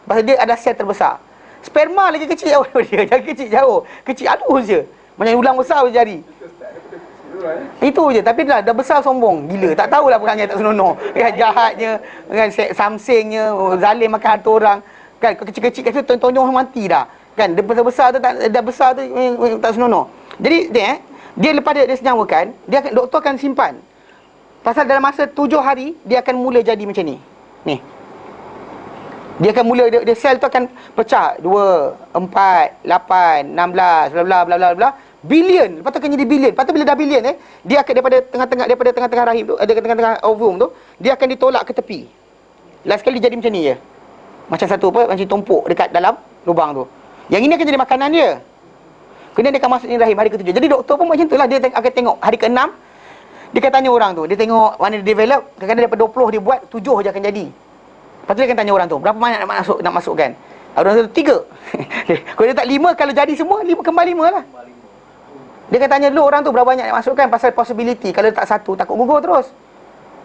Pasal dia adalah sel terbesar. Sperma lagi kecil jauh daripada dia. Jangan kecil jauh. Kecil halus je. Macam ulang besar jari. Itu je. Tapi dah besar sombong. Gila. Tak tahulah perangai tak senonoh. Kan jahatnya. Kan samsingnya. Zalim makan harta orang. Kan kecil-kecil kat situ tonjong mati dah. Kan dia besar tu dah besar tu tak senonoh. Jadi dia lepas dia senyawakan, doktor akan simpan. Pasal dalam masa 7 hari dia akan mula jadi macam ni. Ni. Dia akan mula dia sel tu akan pecah 2, 4, 8, 16 bla bla bla bla bilion. Lepas tu akan jadi bilion. Lepas tu bila dah bilion dia akan daripada tengah-tengah rahim tu, tengah-tengah ovum tu, dia akan ditolak ke tepi. Last sekali dia jadi macam ni je. Macam satu macam tumpuk dekat dalam lubang tu. Yang ini akan jadi makanan dia. Kemudian dia akan masuk di rahim hari ke-7. Jadi doktor pun macam itulah, dia akan tengok hari ke-6 dia akan tanya orang tu, dia tengok mana dia develop. Kadang-kadang daripada 20 dia buat 7 je akan jadi. Lepas tu dia akan tanya orang tu, berapa banyak nak masukkan. Orang tu 3. Kalau dia tak 5, kalau jadi semua 5 kembali 5 lah. Dia akan tanya dulu orang tu berapa banyak nak masukkan, pasal possibility. Kalau letak 1 takut gugur terus.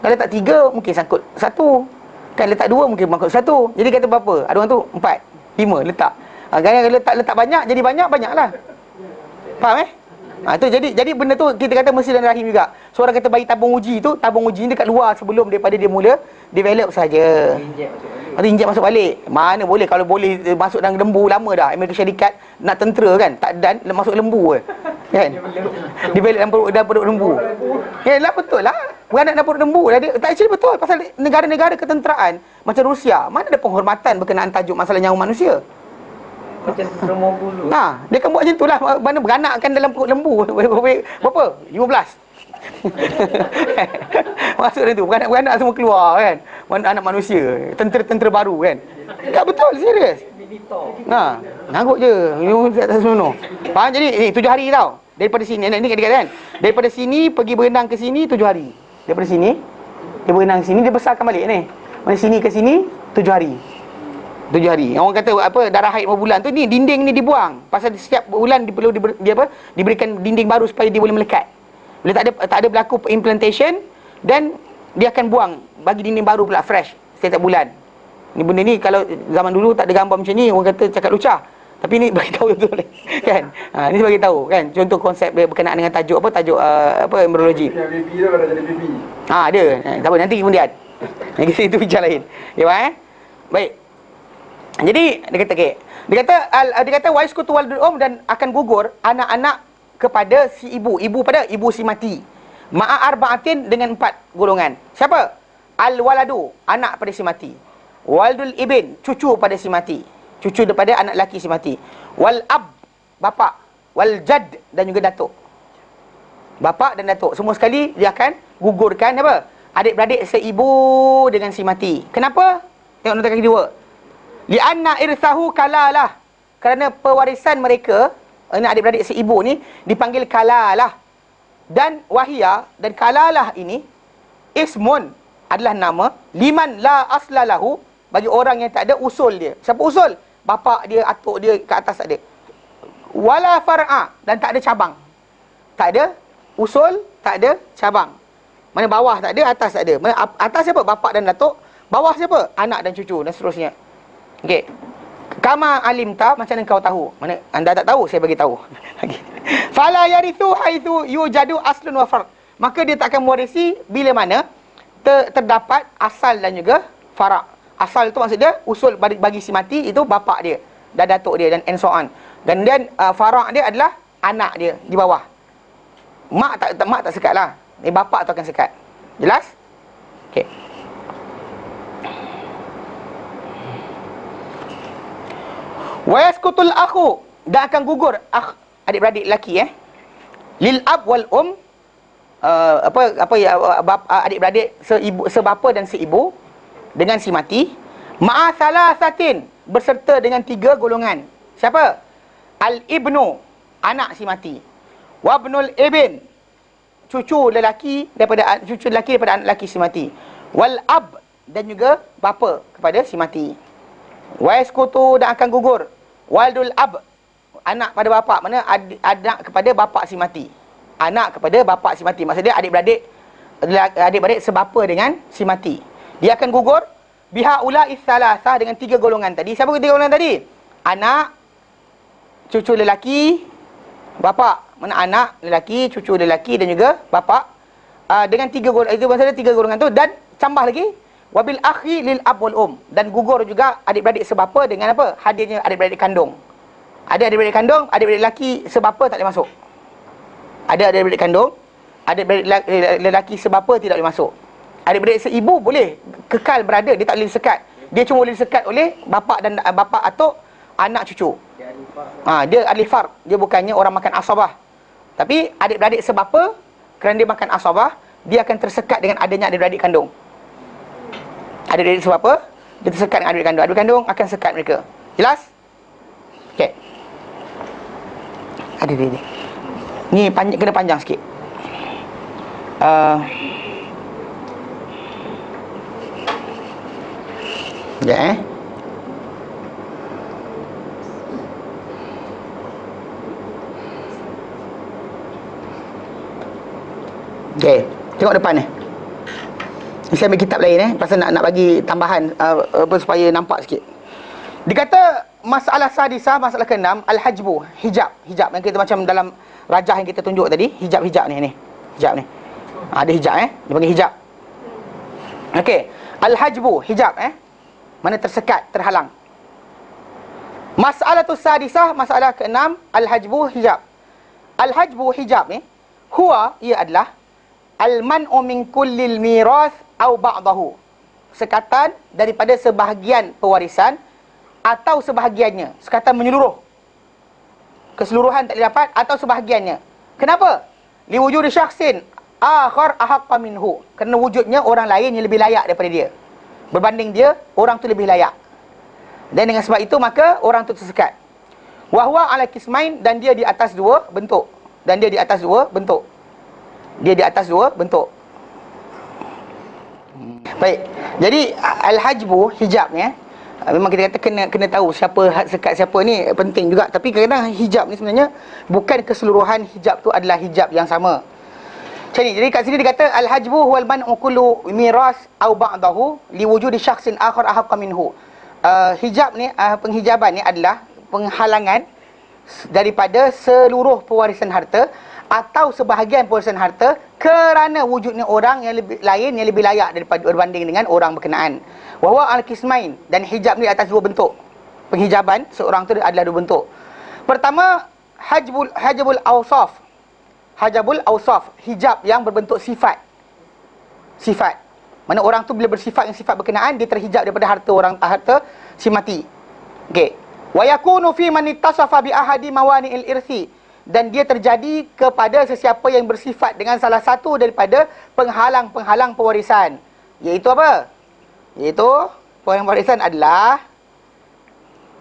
Kalau letak 3 mungkin sangkut 1. Kan letak 2 mungkin sangkut 1. Jadi kata berapa? Ada orang tu 4, 5 letak. Kalau letak banyak jadi banyak lah. Faham Tu jadi benda tu kita kata mesti dalam rahim juga. So orang kata bagi tabung uji tu, tabung uji ni dekat luar sebelum daripada dia mula develop saja. Injek masuk balik. Mana boleh, kalau boleh masuk dalam lembu lama dah. Amerika Syarikat nak tentera kan, tak dan masuk lembu kan. Develop dalam perut lembu. Yalah betul lah. Beranak dalam perut lembu dah dia. Tak, actually betul pasal negara-negara ketenteraan macam Rusia, mana ada penghormatan berkenaan tajuk masalah nyawa manusia. Macam promo bulu. Dia kan buat macam tu lah. Mana beranakkan dalam perut lembu. Berapa? 15. Masuk dalam tu. Beranak semua keluar kan. Anak manusia. Tentera-tentera baru kan. Tak betul, serius. Nanggut je. Faham? Jadi 7 hari tau. Daripada sini, ni kata kan. Daripada sini pergi berenang ke sini 7 hari. Daripada sini dia berenang ke sini, dia besarkan balik ni. Dari sini ke sini 7 hari. 7 hari. Orang kata apa, darah haid 5 bulan tu ni dinding ni dibuang. Pasal setiap bulan perlu diberikan dinding baru supaya dia boleh melekat. Bila tak ada berlaku implantation, dan dia akan buang bagi dinding baru pula fresh setiap bulan. Ni benda ni kalau zaman dulu tak ada gambar macam ni, orang kata cakap lucah. Tapi ni bagi tahu betul kan. Ni bagi tahu kan contoh konsep berkenaan dengan tajuk embriologi. Baby tu dah jadi baby. Ada. Tak apa, nanti kemudian. Itu bincang lain. Ya, baik. Jadi dia kata waiskutu waldul dan akan gugur anak-anak kepada si ibu pada ibu si mati. Ma'a arba'atin dengan 4 golongan. Siapa? Al-waladu, anak pada si mati. Waldul ibn, cucu pada si mati. Cucu daripada anak lelaki si mati. Wal ab, bapa. Wal jad, dan juga datuk. Bapa dan datuk semua sekali dia akan gugurkan apa? Adik-beradik seibu dengan si mati. Kenapa? Tengok nota kaki 2. Li'anna irsahu kalalah. Kerana pewarisan mereka, adik-beradik seibu ni dipanggil kalalah. Dan wahia dan kalalah ini ismun, adalah nama liman la aslalahu, bagi orang yang tak ada usul dia. Siapa usul? Bapa dia, atuk dia ke atas tak ada. Wala far'a, dan tak ada cabang. Tak ada usul, tak ada cabang. Mana bawah tak ada, atas tak ada. Mana atas siapa? Bapa dan datuk. Bawah siapa? Anak dan cucu dan seterusnya. Okey. Kama alimta, macam mana kau tahu? Mana anda tak tahu, saya bagi tahu. Fala yarithu haitsu yujadu aslun wa far'. Maka dia tak akan mewarisi bila mana terdapat asal dan juga fara'. Asal tu maksud dia usul bagi si mati itu bapa dia dan datuk dia dan so on. Dan fara' dia adalah anak dia di bawah. Mak tak sekatlah. Bapa tu akan sekat. Jelas? Okey. Wa yaskutul akhu, dan akan gugur adik-beradik lelaki lil ab wal adik-beradik sebapa dan seibu dengan si mati, ma'a salasatin, berserta dengan 3 golongan. Siapa? Al ibnu, anak si mati. Wa ibnul ibn, cucu lelaki daripada anak lelaki si mati. Wal ab, dan juga bapa kepada si mati. Wa yaskutu, dan akan gugur waldul ab, anak pada bapa, mana anak kepada bapa si mati. Anak kepada bapa si mati, maksud dia adik-beradik sebapa dengan si mati. Dia akan gugur biha ula'is salasah, dengan 3 golongan tadi. Siapa 3 golongan tadi? Anak, cucu lelaki, bapa. Mana anak lelaki, cucu lelaki dan juga bapa. Dengan 3 golongan itu, maksudnya 3 golongan tu, dan tambah lagi wabil akhi lil ab wal dan gugur juga adik-beradik sebapa dengan apa? Hadirnya adik-beradik kandung. Ada adik-beradik kandung, adik-beradik lelaki sebapa tak boleh masuk. Ada adik-beradik kandung, adik-beradik lelaki sebapa tidak boleh masuk. Adik-beradik seibu boleh kekal berada, dia tak boleh disekat. Dia cuma boleh disekat oleh bapa dan bapa atuk, anak cucu. Dia ahli far, dia bukannya orang makan asabah. Tapi adik-beradik sebapa, kerana dia makan asabah, dia akan tersekat dengan adanya adik-beradik kandung. Adik-beradik sebapa, dia tersekat dengan adik-beradik kandung. Adik-beradik kandung akan sekat mereka. Jelas? Okey. Adik-beradik. Ni kena panjang sikit. Sekejap Okey, tengok depan ni. Saya ambil kitab lain pasal nak bagi tambahan supaya nampak sikit. Dia kata masalah sadisah, masalah ke-6, al-hajbu, hijab yang kita macam dalam rajah yang kita tunjuk tadi, hijab-hijab ni. Hijab ni. Ada hijab dia panggil hijab. Okey, al-hajbu hijab mana tersekat, terhalang. Mas'alatus sadisah, masalah ke-6, al-hajbu hijab. Al-hajbu hijab ni huwa, ia adalah al-man'u min kullil miras au ba'dahu. Sekatan daripada sebahagian pewarisan atau sebahagiannya. Sekatan menyeluruh. Keseluruhan tak boleh dapat atau sebahagiannya. Kenapa? Liwujudi syakhsin akhar ahaqqa minhu. Kerana wujudnya orang lain yang lebih layak daripada dia. Berbanding dia, orang tu lebih layak. Dan dengan sebab itu maka orang tu tersekat. Wa huwa ala qismain, dan dia di atas dua bentuk. Dia di atas dua bentuk. Baik. Jadi al-hajbu hijab ni memang kita kata kena tahu siapa sekat siapa ni penting juga. Tapi kadang-kadang hijab ni sebenarnya bukan keseluruhan hijab tu adalah hijab yang sama. Macam ni. Jadi kat sini dia kata al-hajbu huwal man'u kullu miras au ba'dahu liwujudi syakhsin akhar ahaqqa minhu. Hijab ni, penghijaban ni adalah penghalangan daripada seluruh pewarisan harta atau sebahagian pewarisan harta kerana wujudnya orang yang lebih lain yang lebih layak daripada berbanding dengan orang berkenaan. Wa huwa al-qismain, dan hijab ni atas dua bentuk. Penghijaban seorang tu adalah dua bentuk. Pertama, hajbul awsaf. Hajabul awsaf, hijab yang berbentuk sifat. Mana orang tu bila bersifat yang sifat berkenaan, dia terhijab daripada harta si mati. Okey. Wa yakunu fi man ittasafa bi ahadi mawani'il irsi, dan dia terjadi kepada sesiapa yang bersifat dengan salah satu daripada penghalang-penghalang pewarisan. Iaitu apa? Iaitu penghalang pewarisan adalah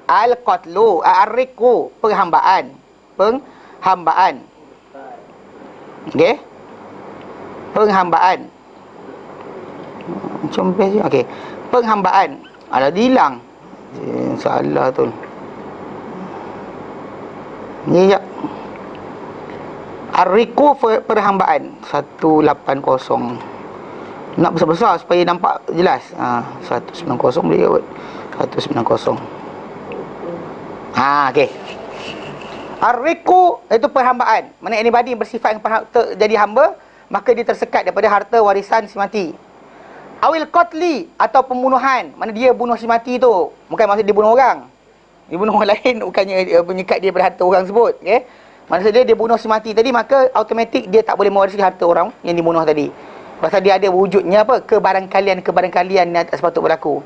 al-qatlu, ar-riqu, penghambaan. Okey. Penghambaan. Macam best je. Okey. Penghambaan. Alah hilang. Salah tu. Ni jap. Ar-riqu perhambaan 180. Nak besar-besar supaya nampak jelas. 190 boleh kot. 190. Okey. Ar-riqu itu perhambaan. Mana anybody yang bersifat jadi hamba, maka dia tersekat daripada harta warisan si mati. Awil qatli, atau pembunuhan. Mana dia bunuh si mati tu, bukan maksud dia bunuh orang. Dia bunuh orang lain, bukannya menyekat dia daripada harta orang sebut. Okay? Maksudnya dia bunuh si mati tadi, maka automatik dia tak boleh mewarisi harta orang yang dibunuh tadi. Pasal dia ada wujudnya apa? Kebarangkalian yang tak sepatut berlaku.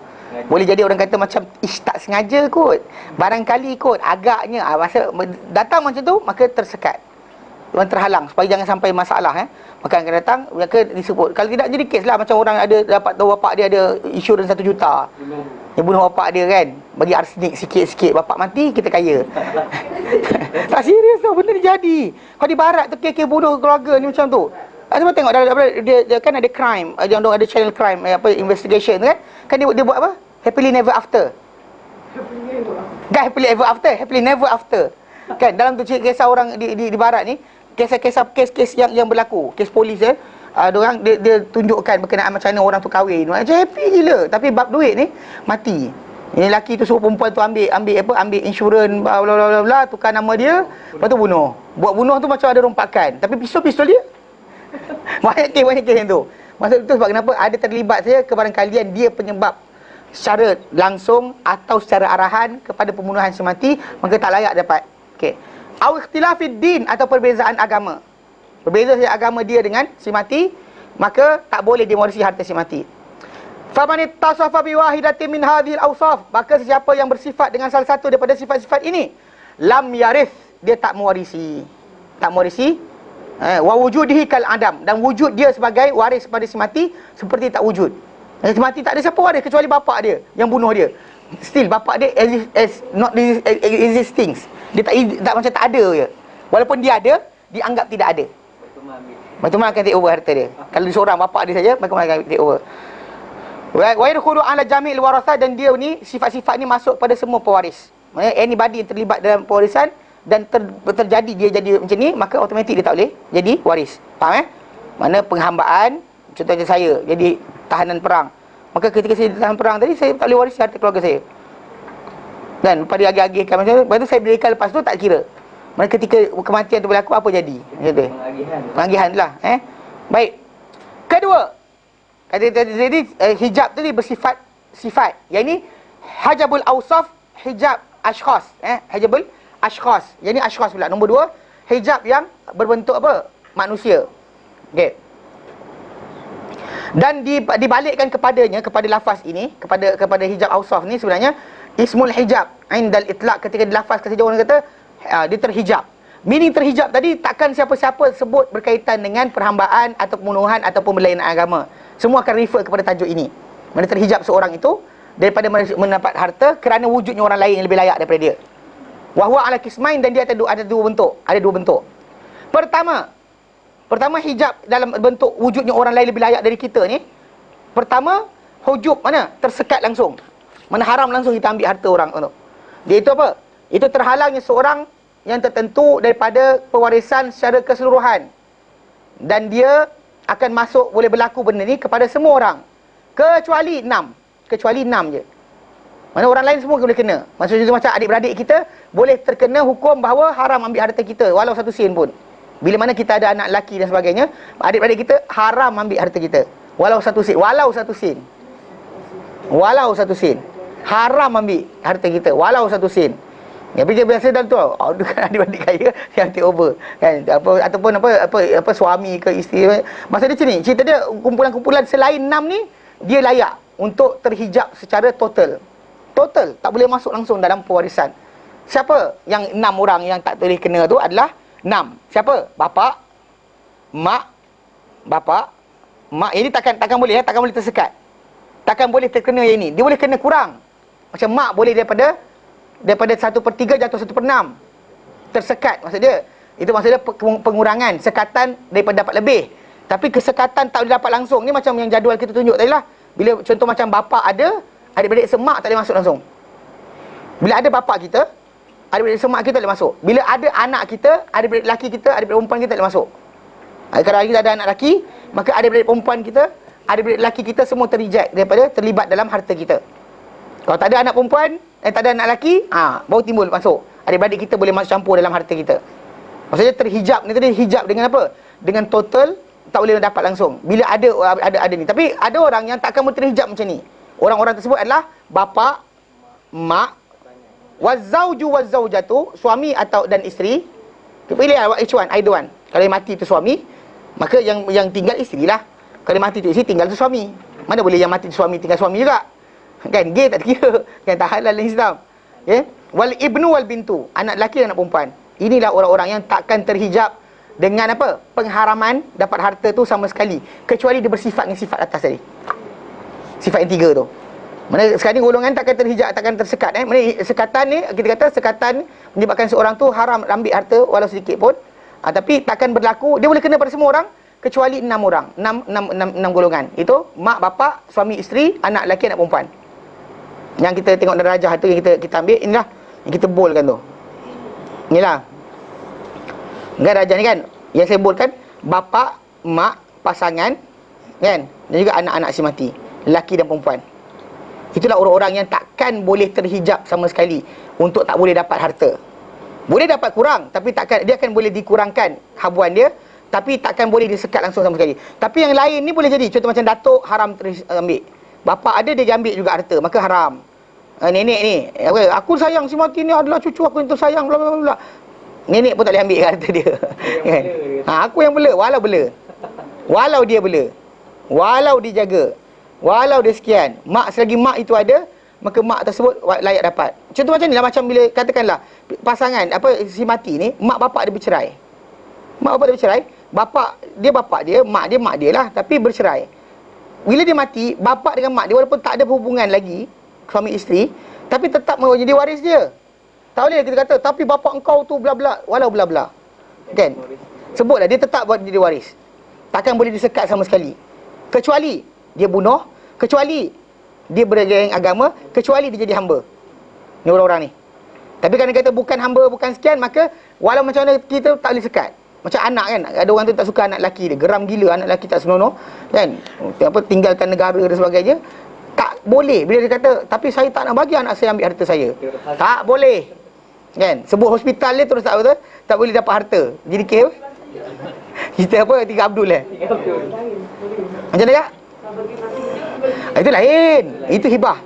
Boleh jadi orang kata macam tak sengaja kot, barangkali kot, agaknya masa datang macam tu, maka tersekat, terhalang supaya jangan sampai masalah. Maka akan datang, maka disebut. Kalau tidak jadi kes lah, macam orang ada dapat tahu bapak dia ada insurans 1 juta, dia bunuh bapak dia kan, bagi arsenik sikit-sikit, bapak mati, kita kaya. Tak serius tau, benda ni jadi. Kalau di barat tu kes bunuh keluarga ni macam tu. Sebab tengok dia kan ada crime, dia ada channel crime, investigation tu kan dia buat apa? Happily never after. Happily never after. Kan dalam tu kisah orang di barat ni, kes yang berlaku, kes polis dia tunjukkan berkenaan macam mana orang tu kahwin. Macam happy gila, tapi bab duit ni mati. Ini lelaki tu suruh perempuan tu ambil insurans bla bla bla, tukar nama dia, lepas tu bunuh. Buat bunuh tu macam ada rompakan, tapi pistol dia. Banyak kes yang tu. Maksud itu sebab kenapa ada terlibat saja kebarangkalian dia penyebab secara langsung atau secara arahan kepada pembunuhan semati, maka tak layak dapat. Okey. Aw ikhtilafid din, atau perbezaan agama. Berbeza saja agama dia dengan si mati, maka tak boleh dia mewarisi harta si mati. Faman ittasafa bi wahidatin min hadhil awsaf, maka sesiapa yang bersifat dengan salah satu daripada sifat-sifat ini, lam yarith, dia tak mewarisi. Wa wujudihi kal adam, dan wujud dia sebagai waris pada si mati seperti tak wujud. Si mati tak ada siapa waris kecuali bapak dia yang bunuh dia. Still bapak dia not existing. Dia tak macam tak ada je. Walaupun dia ada, dianggap tidak ada. Baitul Mal akan take over harta dia. Kalau dia seorang bapak dia saja, Baitul Mal akan take over. Wa yadkhulu ala jami'il warasah, dan dia ni sifat-sifat ni masuk pada semua pewaris. Maksudnya anybody yang terlibat dalam pewarisan dan terjadi dia jadi macam ni, maka automatik dia tak boleh jadi waris. Faham Mana penghambaan, contohnya saya jadi tahanan perang, maka ketika saya tahanan perang tadi, saya tak boleh warisi harta keluarga saya. Dan pada agak-agak macam tu, lepas tu saya berikan, lepas tu tak kira. Mana ketika kematian tu berlaku, apa jadi? Kata pengagihan lah. Baik. Kedua, jadi hijab tadi bersifat sifat. Yang ini hajabul awsaf, hijab ashkhas. Hajabul ashkhas. Yang ini ashkhas pula. Nombor 2, hijab yang berbentuk apa? Manusia. Okey. Dan dibalikkan kepadanya, kepada lafaz ini, kepada hijab awsaf ni sebenarnya ismul hijab indal itlaq. Ketika dilafazkan saja orang kata dia terhijab. Meaning terhijab tadi takkan siapa-siapa sebut berkaitan dengan perhambaan atau pembunuhan atau pembelainan agama. Semua akan refer kepada tajuk ini. Mana terhijab seorang itu daripada mendapat harta kerana wujudnya orang lain yang lebih layak daripada dia. Wahwa ala kismain, dan dia ada dua bentuk. Ada dua bentuk. Pertama hijab dalam bentuk wujudnya orang lain lebih layak dari kita ni. Pertama, hujub mana? Tersekat langsung. Mana haram langsung kita ambil harta orang tu. Dia itu apa? Itu terhalangnya seorang yang tertentu daripada pewarisan secara keseluruhan. Dan dia akan masuk, boleh berlaku benda ni kepada semua orang. Kecuali 6. Kecuali 6 je. Mana orang lain semua boleh kena. Maksudnya macam adik-beradik kita boleh terkena hukum bahawa haram ambil harta kita walau 1 sen pun. Bila mana kita ada anak lelaki dan sebagainya, adik-beradik kita haram ambil harta kita walau 1 sen. Walau 1 sen. Walau 1 sen. Haram ambil harta kita walau 1 sen. Ya, biasa dan tu, adik-beradik kaya yang take over kan, ataupun apa suami ke isteri. Masa dia macam ni, cerita dia kumpulan-kumpulan selain 6 ni dia layak untuk terhijab secara total. Total, tak boleh masuk langsung dalam pewarisan. Siapa yang 6 orang yang tak boleh kena tu adalah 6. Siapa? Bapa, mak, ini takkan boleh takkan boleh tersekat. Takkan boleh terkena yang ini. Dia boleh kena kurang. Macam mak boleh daripada 1/3 jatuh 1/6. Tersekat maksud dia. Itu maksudnya pengurangan, sekatan daripada dapat lebih. Tapi kesekatan tak boleh dapat langsung. Ni macam yang jadual kita tunjuk tadi lah. Bila contoh macam bapa ada, adik-beradik semak tak boleh masuk langsung. Bila ada bapa kita, adik-beradik semak kita tak boleh masuk. Bila ada anak kita, adik-beradik lelaki kita, adik-beradik perempuan kita tak boleh masuk. Kalau kita ada anak lelaki, maka adik-beradik perempuan kita, adik-beradik lelaki kita semua terlibat dalam harta kita. Kalau tak ada anak perempuan, tak ada anak lelaki, baru timbul masuk. Adik-beradik kita boleh masuk campur dalam harta kita. Maksudnya terhijab ni tadi, hijab dengan apa? Dengan total tak boleh dapat langsung. Bila ada ni. Tapi ada orang yang takkan boleh terhijab macam ni. Orang-orang tersebut adalah bapa, mak, wazauju wazaujatu, suami atau dan isteri. Pilih which one, either one. Kalau yang mati tu suami, maka yang tinggal isteri lah. Kalau yang mati tu isteri, tinggal tu suami. Mana boleh yang mati tu suami tinggal suami juga? Kan gay tak kira. Kan tak halal dalam Islam. Ya. Wal ibnu wal bintu, anak lelaki dan anak perempuan. Inilah orang-orang yang takkan terhijab dengan apa? Pengharaman dapat harta tu sama sekali, kecuali dia bersifat dengan sifat atas tadi. Sifat yang 3 tu. Mana sekarang ni golongan takkan terhijab, takkan tersekat. Mana sekatan ni, kita kata sekatan menyebabkan seorang tu haram ambil harta walau sedikit pun. Tapi takkan berlaku, dia boleh kena pada semua orang kecuali 6 orang. 6 golongan. Itu mak, bapa, suami, isteri, anak lelaki, anak perempuan. Yang kita tengok darajah tu yang kita ambil, inilah yang kita bolkan tu. Inilah. Darajah ni kan, yang saya bolkan bapa, mak, pasangan kan, dan juga anak-anak si mati, lelaki dan perempuan. Itulah orang-orang yang takkan boleh terhijab sama sekali untuk tak boleh dapat harta. Boleh dapat kurang, tapi takkan, dia akan boleh dikurangkan habuan dia, tapi takkan boleh disekat langsung sama sekali. Tapi yang lain ni boleh jadi. Contoh macam datuk haram ambil. Bapa ada dia ambil juga harta, maka haram. Nenek ni, aku sayang si mati ni adalah cucu aku yang tersayang, bla bla bla. Nenek pun tak boleh ambil harta dia. Kan? Aku yang bela, walau bela. Walau dia bela. Walau dijaga. Walau dia sekian. Mak, selagi mak itu ada, maka mak tersebut layak dapat. Contoh macam ni lah, macam bila katakanlah pasangan si mati ni, mak bapak dia bercerai. Mak bapak dia bercerai, bapak dia, mak dia lah, tapi bercerai. Bila dia mati, bapak dengan mak dia walaupun tak ada hubungan lagi, suami isteri, tapi tetap menjadi waris dia. Tak boleh kita kata, tapi bapak engkau tu bla bla, walau bla bla. Kan? Sebutlah dia tetap buat jadi waris. Takkan boleh disekat sama sekali. Kecuali dia bunuh, kecuali dia bergeng agama, kecuali dia jadi hamba. Ni orang-orang ni. Tapi kalau kata bukan hamba, bukan sekian, maka walau macam mana kita tak boleh sekat. Macam anak kan, ada orang tu tak suka anak lelaki dia, geram gila anak lelaki tak senonoh kan, tinggalkan negara dan sebagainya. Tak boleh. Bila dia kata, tapi saya tak nak bagi anak saya ambil harta saya, tak boleh. Kan? Sebuah hospital dia terus tak boleh dapat harta. Jadi kira kita apa? Tiga Abdul macam mana kak? Itu lain. Itu hibah.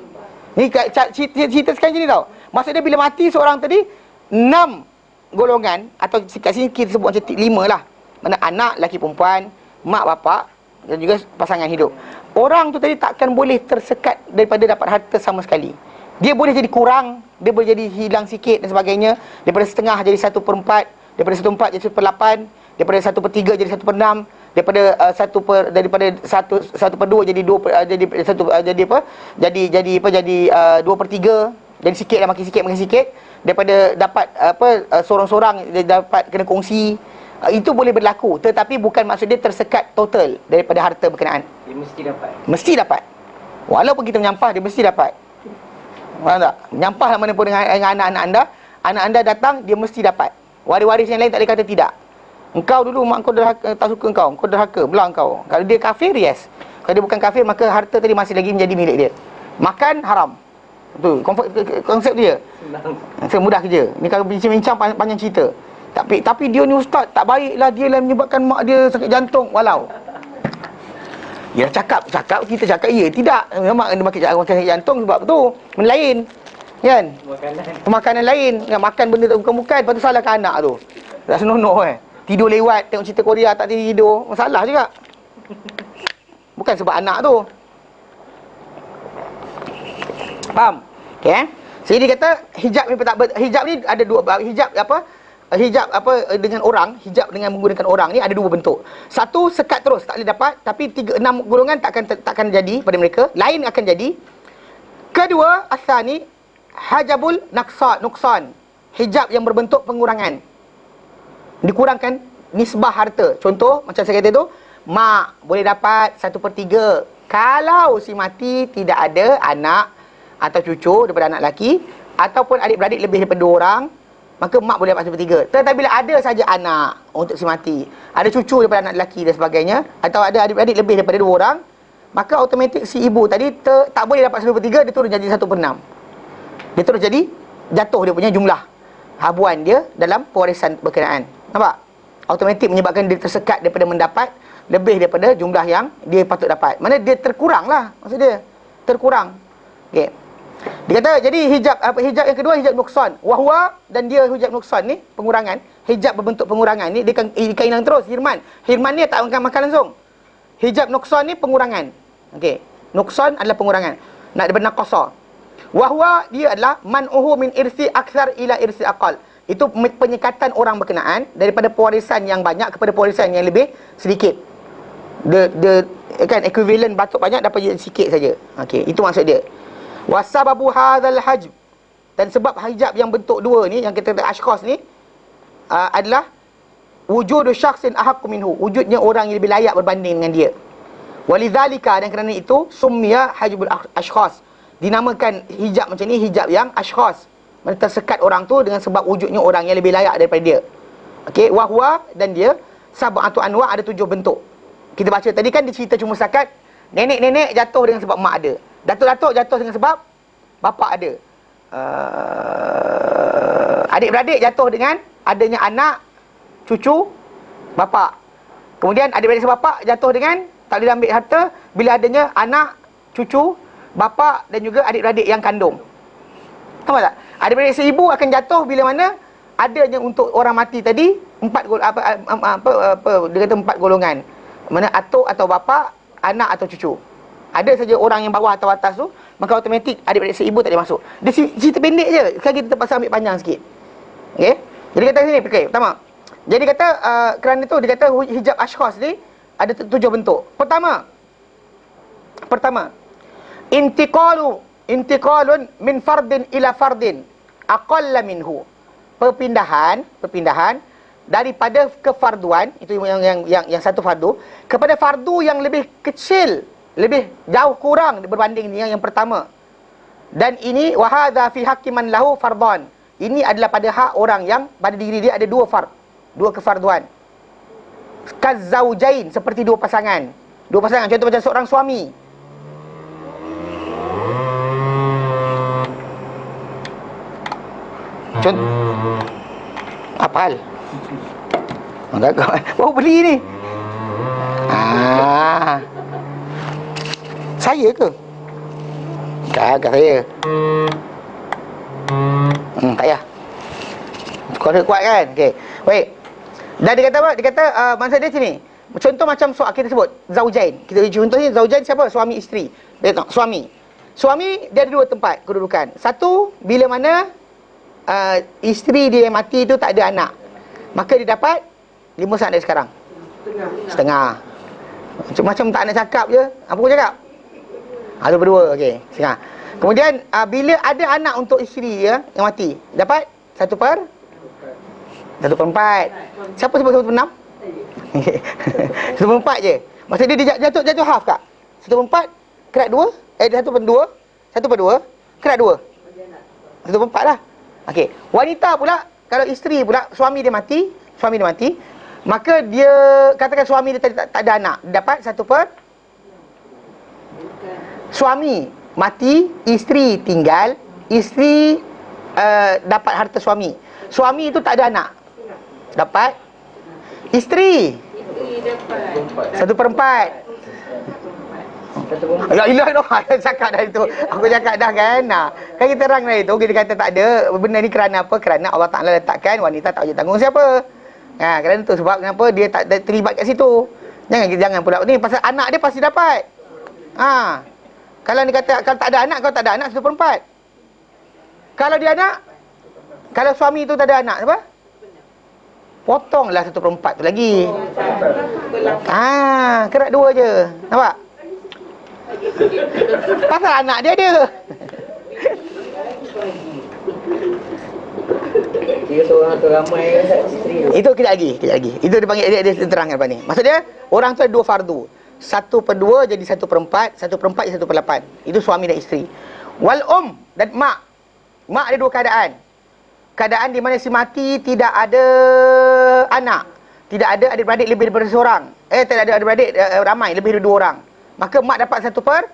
Ni cerita sekarang je ni tau. Maksudnya bila mati seorang tadi 6 golongan, atau kat sini kita sebut macam 5 lah. Mana anak, lelaki perempuan, mak bapak dan juga pasangan hidup. Orang tu tadi takkan boleh tersekat daripada dapat harta sama sekali. Dia boleh jadi kurang, dia boleh jadi hilang sikit dan sebagainya. Daripada setengah jadi 1/4, daripada 1/4 jadi 1/8, daripada 1/3 jadi 1/6, daripada 1/2 jadi 2 jadi 2/3, jadi sikit lah, makin sikit. Daripada dapat sorang-sorang dia dapat kena kongsi. Itu boleh berlaku, tetapi bukan maksud dia tersekat total daripada harta berkenaan. Dia mesti dapat. Mesti dapat. Walaupun kita menyampah, dia mesti dapat. Faham tak? Menyampah mana pun dengan anak-anak anda, anak anda datang, dia mesti dapat. Waris-waris yang lain tak boleh kata tidak. Engkau dulu mak kau derhaka, tak suka kau derhaka, belah kau. Kalau dia kafir, yes. Kalau dia bukan kafir, maka harta tadi masih lagi menjadi milik dia. Makan haram. Betul, konsep dia. Senang. Mudah kerja. Ni kalau bincang-bincang panjang cerita. Tapi dia ni ustaz, tak baiklah, dia lah menyebabkan mak dia sakit jantung. Walau ya cakap kita cakap ya, tidak. Memang dia makan sakit jantung sebab tu benda lain. Kan? Makanan lain. Yang makan benda tak bukan-bukan, lepas tu salahkan anak tu. Dah senonoh tidur lewat, tengok cerita Korea tak tidur. Masalah juga. Bukan sebab anak tu. Faham? Okey. Jadi dia kata hijab ni ada dua. Hijab dengan orang, hijab dengan menggunakan orang ni ada dua bentuk. Satu, sekat terus, tak boleh dapat. Tapi 6 golongan takkan jadi pada mereka. Lain akan jadi. Kedua, asani hajabul nuksan. Hijab yang berbentuk pengurangan. Dikurangkan nisbah harta. Contoh, macam saya kata tu, mak boleh dapat 1/3 kalau si mati tidak ada anak atau cucu daripada anak lelaki, ataupun adik-beradik lebih daripada 2 orang, maka mak boleh dapat 1/3. Tetapi bila ada saja anak untuk si mati, ada cucu daripada anak lelaki dan sebagainya, atau ada adik-beradik lebih daripada 2 orang, maka automatik si ibu tadi tak boleh dapat 1/3, dia turun jadi 1/6. Dia terus jadi jatuh dia punya jumlah habuan dia dalam pewarisan berkenaan. Nampak? Automatik menyebabkan dia tersekat daripada mendapat lebih daripada jumlah yang dia patut dapat. Mana dia terkurang lah, maksud dia terkurang. Okey. Dia kata jadi hijab yang kedua, hijab nuksan. Wahwa, dan dia hijab nuksan ni pengurangan, hijab berbentuk pengurangan ni dia hilang terus. Hirman ni tak makan langsung. Hijab nuksan ni pengurangan. Okey. Nuksan adalah pengurangan. Nak daripada naqasa. Wahwa dia adalah man'uhu min irsi akthar ila irsi aqal. Itu penyekatan orang berkenaan daripada pewarisan yang banyak kepada pewarisan yang lebih sedikit. Dia kan equivalent batuk banyak dapat sikit saja. Okey, itu maksud dia. Wasababu hadzal hajb, dan sebab hijab yang bentuk dua ni, yang kita kata ashkhas ni, adalah wujudu syakhsin ahaqqu minhu, wujudnya orang yang lebih layak berbanding dengan dia. Walidzalika, dan kerana itu summiya hajbul ashkhas, dinamakan hijab macam ni hijab yang ashkhas, tersekat orang tu dengan sebab wujudnya orang yang lebih layak daripada dia. Okey, wahwa, dan dia sab'atu anwa, ada 7 bentuk. Kita baca tadi kan dia cerita cuma setakat nenek-nenek jatuh dengan sebab mak ada, datuk-datuk jatuh dengan sebab bapa ada, adik-beradik jatuh dengan adanya anak, cucu, bapa. Kemudian adik-beradik sebapa jatuh dengan tak boleh ambil harta bila adanya anak, cucu, bapa dan juga adik-beradik yang kandung. Tahu tak? Adik-beradik seibu akan jatuh bila mana adanya untuk orang mati tadi 4 dia kata 4 golongan. Mana atuk atau bapa, anak atau cucu. Ada saja orang yang bawah atau atas tu, maka automatik adik-beradik seibu tak boleh masuk. Dia cerita pendek je. Sekarang kita terpaksa ambil panjang sikit. Okey. Jadi kata sini, okey, pertama. Jadi kata kerana tu dia kata hijab ashkhas ni ada 7 bentuk. Pertama, intiqalun min fardin ila fardin aqalla minhu. Perpindahan daripada kefarduan, itu yang satu fardu, kepada fardu yang lebih kecil, lebih jauh kurang berbanding yang pertama. Dan ini wahadha fi haqqi man lahu fardan. Ini adalah pada hak orang yang pada diri dia ada 2 kefarduan. Kazaujain, seperti 2 pasangan. 2 pasangan, contoh macam seorang suami. Contoh apa hal? Baru beli ni. Saya ke? Kagak saya. Tak payah. Korek kuat kan? Okey. Baik. Dan dia kata apa? Dia kata maksud dia sini. Contoh macam soal kita sebut zaujain. Kita contohnya zaujain siapa? Suami isteri. Dia tengok suami. Suami dia ada dua tempat kedudukan. Satu, bila mana isteri dia yang mati tu tak ada anak, maka dia dapat 5 saat dari sekarang. Setengah. Macam tak nak cakap je. Apa aku cakap? Ada berdua. Okey, setengah. Kemudian bila ada anak untuk isteri dia yang mati, dapat 1/4. Siapa sebut 1/6? 1/4 je. Maksud dia jatuh half kak. 1/4 kerat 2. 1/2. 1/2 kerat 2. 1/4 lah. Okey. Wanita pula, kalau isteri pula suami dia mati, maka dia katakan suami dia tak ada anak, dapat 1/. Suami mati, isteri tinggal, isteri dapat harta suami. Suami itu tak ada anak, dapat isteri 1/4. Ya ilah noh, cakap dah itu. Aku cakap dah kan. Kan kita terang dah itu. Kita kata tak ada. Benda ni kerana apa? Kerana Allah Ta'ala letakkan wanita tak boleh tanggung siapa. Kerana tu sebab kenapa dia tak terlibat kat situ. Jangan pula ni pasal anak dia pasti dapat. Kalau dia kata kalau tak ada anak, 1/4. Kalau dia anak, kalau suami tu tak ada anak, apa? Potonglah 1/4 tu lagi. Kerat 2 je. Nampak? Pasal anak dia ada. Dia seorang tu ramai isteri tu. Itu kejap lagi. Itu dia panggil dia terangkan apa ni. Maksud dia orang tu ada 2 fardu. 1/2 jadi 1/4, 1/4 jadi 1/8. Itu suami dan isteri. Wal dan mak. Mak ada 2 keadaan. Keadaan di mana si mati tidak ada anak, tidak ada adik-beradik lebih daripada seorang. Tidak ada adik-beradik ramai lebih dari 2 orang. Maka mak dapat 1/1/.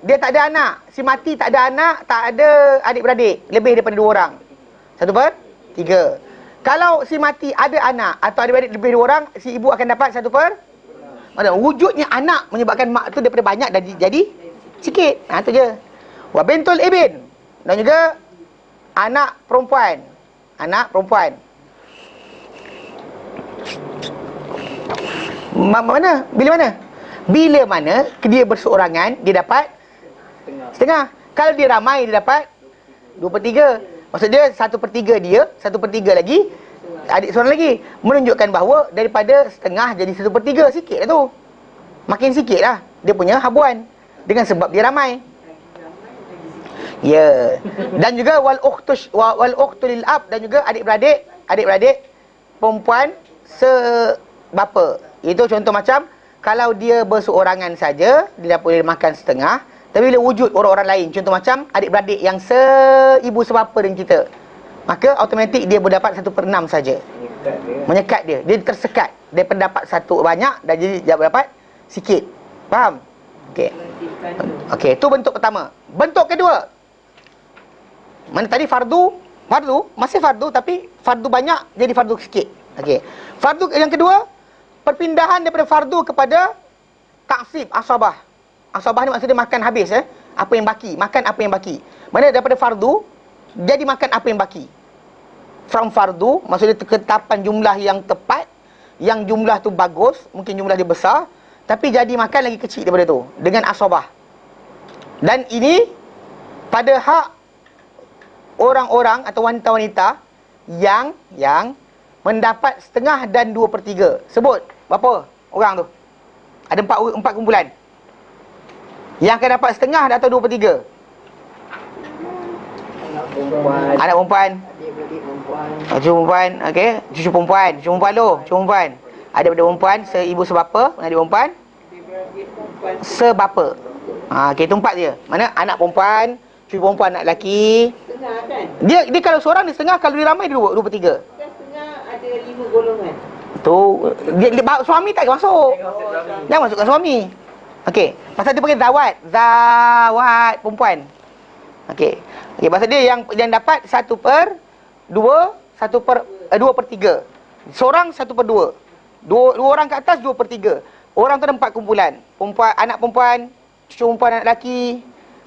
Dia tak ada anak. Si mati tak ada anak, tak ada adik-beradik lebih daripada 2 orang. 1/3. Kalau si mati ada anak atau adik-beradik lebih 2 orang, si ibu akan dapat 1/. Maksudnya wujudnya anak menyebabkan mak tu daripada banyak jadi sikit. Itu je. Wa bintul ibn, dan juga anak perempuan. Bila mana dia berseorangan, dia dapat setengah. Kalau dia ramai, dia dapat 2/3. Maksud dia 1/3 dia, 1/3 lagi adik seorang lagi. Menunjukkan bahawa daripada setengah jadi 1/3, sikit lah tu. Makin sikit lah dia punya habuan, dengan sebab dia ramai. Ya. Dan juga wal ukhtu lil ab, dan juga adik-beradik perempuan sebapa. Itu contoh macam kalau dia berseorangan saja, dia boleh makan setengah. Tapi bila wujud orang-orang lain, contoh macam adik-beradik yang seibu sebapa dengan kita, maka automatik dia boleh dapat 1/6 saja. Menyekat dia. Dia tersekat. Dia dapat satu banyak dan jadi dia dapat sikit. Faham? Okey, itu bentuk pertama. Bentuk kedua, mana tadi fardu masih fardu, tapi fardu banyak jadi fardu sikit. Okey. Fardu yang kedua, perpindahan daripada fardu kepada taksib, asabah. Asabah ni maksudnya makan habis apa yang baki, makan apa yang baki. Mana daripada fardu jadi makan apa yang baki. From fardu maksudnya ketetapan jumlah yang tepat, yang jumlah tu bagus, mungkin jumlah dia besar, tapi jadi makan lagi kecil daripada tu dengan asabah. Dan ini pada hak orang-orang atau wanita-wanita yang mendapat setengah dan 2/3. Sebut berapa orang tu? Ada 4 kumpulan yang akan dapat setengah atau 2/3. Anak perempuan, cucu perempuan, okey, cucu perempuan ada pada perempuan seibu sebapa, adik perempuan sebapa. Okey, itu 4 dia. Mana anak perempuan, cucu perempuan, anak lelaki. Setengah kan? Dia kalau seorang dia setengah, kalau dia ramai dia 2/3. Kan setengah ada 5 golongan. Tu suami tak masuk. Jangan masukkan suami. Okey, pasal dia panggil zawat perempuan. Okey. Okey, maksud dia yang dapat 1/2, 2/3. Seorang 1/2. Dua orang kat atas 2/3. Orang tu ada 4 kumpulan. Anak perempuan, cucu perempuan, anak lelaki,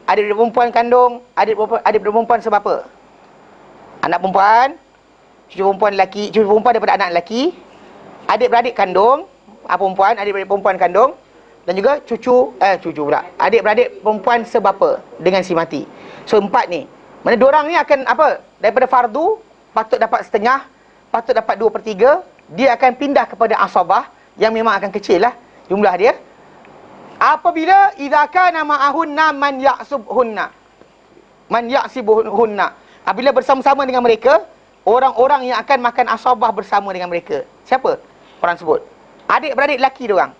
adik perempuan kandung, adik perempuan sebapa. Anak perempuan, cucu perempuan lelaki, cucu perempuan daripada anak lelaki, adik-beradik kandung, perempuan, adik-beradik perempuan kandung, dan juga adik-beradik perempuan sebapa dengan si mati. So 4 ni. Mana diorang ni akan apa? Daripada fardu patut dapat setengah, patut dapat 2/3, dia akan pindah kepada asabah yang memang akan kecil lah jumlah dia. Apabila idza kana ma'ahunna man ya'sibuhunna. Apabila bersama-sama dengan mereka orang-orang yang akan makan asabah bersama dengan mereka. Siapa orang sebut? Adik-beradik lelaki diorang.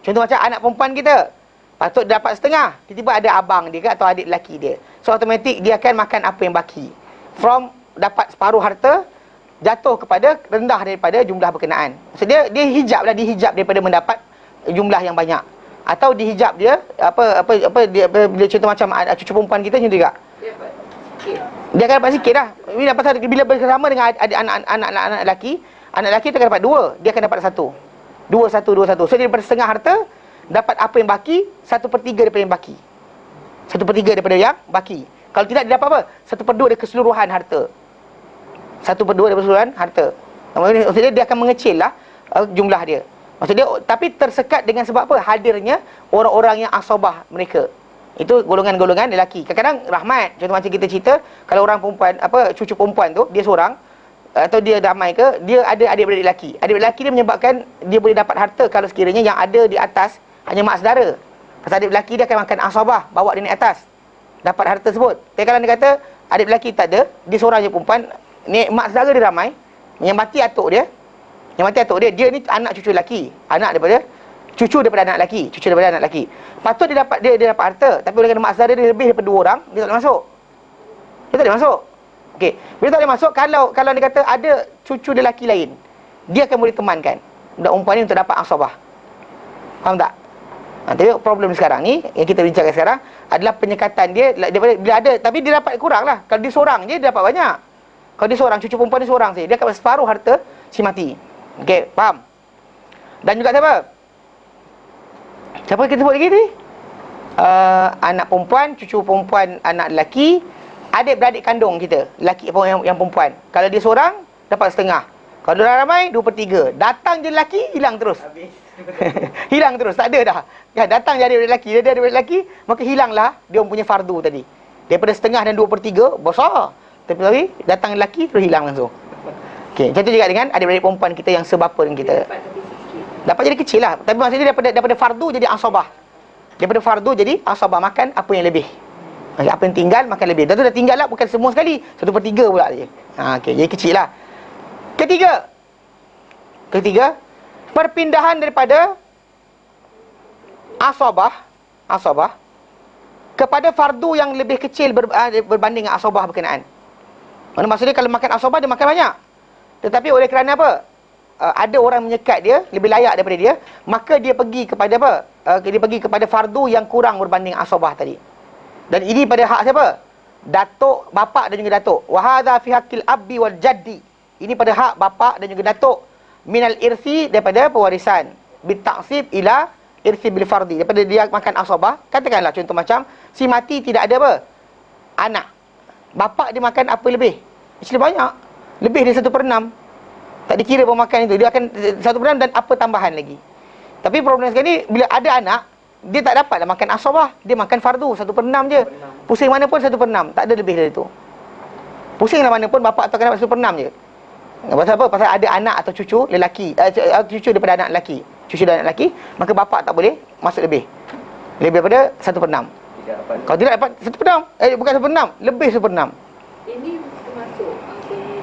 Contoh macam anak perempuan kita, patut dapat setengah, tiba-tiba ada abang dia ke atau adik lelaki dia. So automatik dia akan makan apa yang baki. From dapat separuh harta jatuh kepada rendah daripada jumlah berkenaan. So dia dihijab daripada mendapat jumlah yang banyak. Atau dihijab dia bila contoh macam cucu perempuan kita macam tu juga. Dia akan dapat sikit lah. Bila bersama dengan anak lelaki tu akan dapat 2, dia akan dapat 1. 2-1. So dia daripada setengah harta dapat apa yang baki, 1/3 daripada yang baki. 1/3 daripada yang baki. Kalau tidak dia dapat apa? 1/2 dari keseluruhan harta. 1/2 daripada keseluruhan harta. Maksudnya dia akan mengecil lah jumlah dia. Maksudnya tapi tersekat dengan sebab apa? Hadirnya orang-orang yang asabah mereka. Itu golongan-golongan lelaki. Kadang-kadang rahmat. Contoh macam kita cerita, kalau orang perempuan, cucu perempuan tu dia seorang atau dia damai ke, dia ada adik-beradik lelaki. Adik-beradik lelaki dia menyebabkan dia boleh dapat harta kalau sekiranya yang ada di atas hanya mak saudara. Pasal adik lelaki dia akan makan asabah, bawa dia naik atas, dapat harta tersebut. Tapi kalau dia kata adik lelaki tak ada, dia seorang je perempuan, ni mak saudara dia ramai, yang mati atuk dia, dia ni anak cucu lelaki, cucu daripada anak lelaki. Patut dia dapat harta, tapi oleh kerana mak saudara dia lebih daripada 2 orang, dia tak boleh masuk. Okey, bila tak boleh masuk, kalau dia kata ada cucu dia lelaki lain, dia akan boleh temankan budak perempuan ni untuk dapat asabah. Faham tak? Tapi problem sekarang ni yang kita bincangkan sekarang adalah penyekatan dia daripada bila ada, tapi dia dapat kurang lah. Kalau dia seorang je dia dapat banyak. Kalau dia seorang, cucu perempuan dia seorang saja, dia akan separuh harta si mati. Okey, faham? Dan juga siapa kita sebut lagi ni? Anak perempuan, cucu perempuan, anak lelaki, adik-beradik kandung kita, lelaki yang perempuan. Kalau dia seorang, dapat setengah. Kalau dia ramai, 2/3. Datang je lelaki, hilang terus. Hilang terus, tak ada dah. Datang je adik-beradik lelaki, dia ada adik-beradik lelaki, maka hilanglah dia punya fardu tadi. Daripada setengah dan 2/3, besar. Tapi datang lelaki, terus hilang langsung. Okey, macam tu juga dengan adik-beradik perempuan kita yang sebapa dengan kita. Dapat jadi kecil lah. Tapi maksudnya daripada fardu jadi asabah. Daripada fardu jadi asabah, makan apa yang lebih. Apa yang tinggal makan lebih. Dan tu dah tinggal lah, bukan semua sekali, 1/3 pula je. Okey, jadi kecil lah. Ketiga, perpindahan daripada asabah kepada fardu yang lebih kecil berbanding dengan asabah berkenaan. Maksudnya kalau makan asabah dia makan banyak, tetapi oleh kerana apa? Ada orang menyekat dia, lebih layak daripada dia, maka dia pergi kepada apa? Dia pergi kepada fardu yang kurang berbanding asabah tadi. Dan ini pada hak siapa? Datuk, bapa dan juga datuk. Wa hadza fi haqqil abbi wal jaddi. Ini pada hak bapa dan juga datuk, minal irsi, daripada pewarisan, bitaqsib ila irsi bil fardi, daripada dia makan asabah. Katakanlah contoh macam si mati tidak ada apa? Anak. Bapa dia makan apa lebih? Actually banyak. Lebih dari 1/6. Tak dikira pemakan itu. Dia akan 1/6 dan apa tambahan lagi. Tapi problem sekarang ni, bila ada anak, dia tak dapat dah makan asabah. Dia makan fardu 1/6 je. Pusing mana pun 1/6. Tak ada lebih dari itu. Pusinglah mana pun bapak akan dapat 1/6 je. Pasal apa? Pasal ada anak atau cucu lelaki, cucu daripada anak lelaki, cucu dan anak lelaki, maka bapak tak boleh masuk lebih daripada 1/6. Kalau tidak dapat 1/6, bukan 1/6, lebih 1/6. Ini termasuk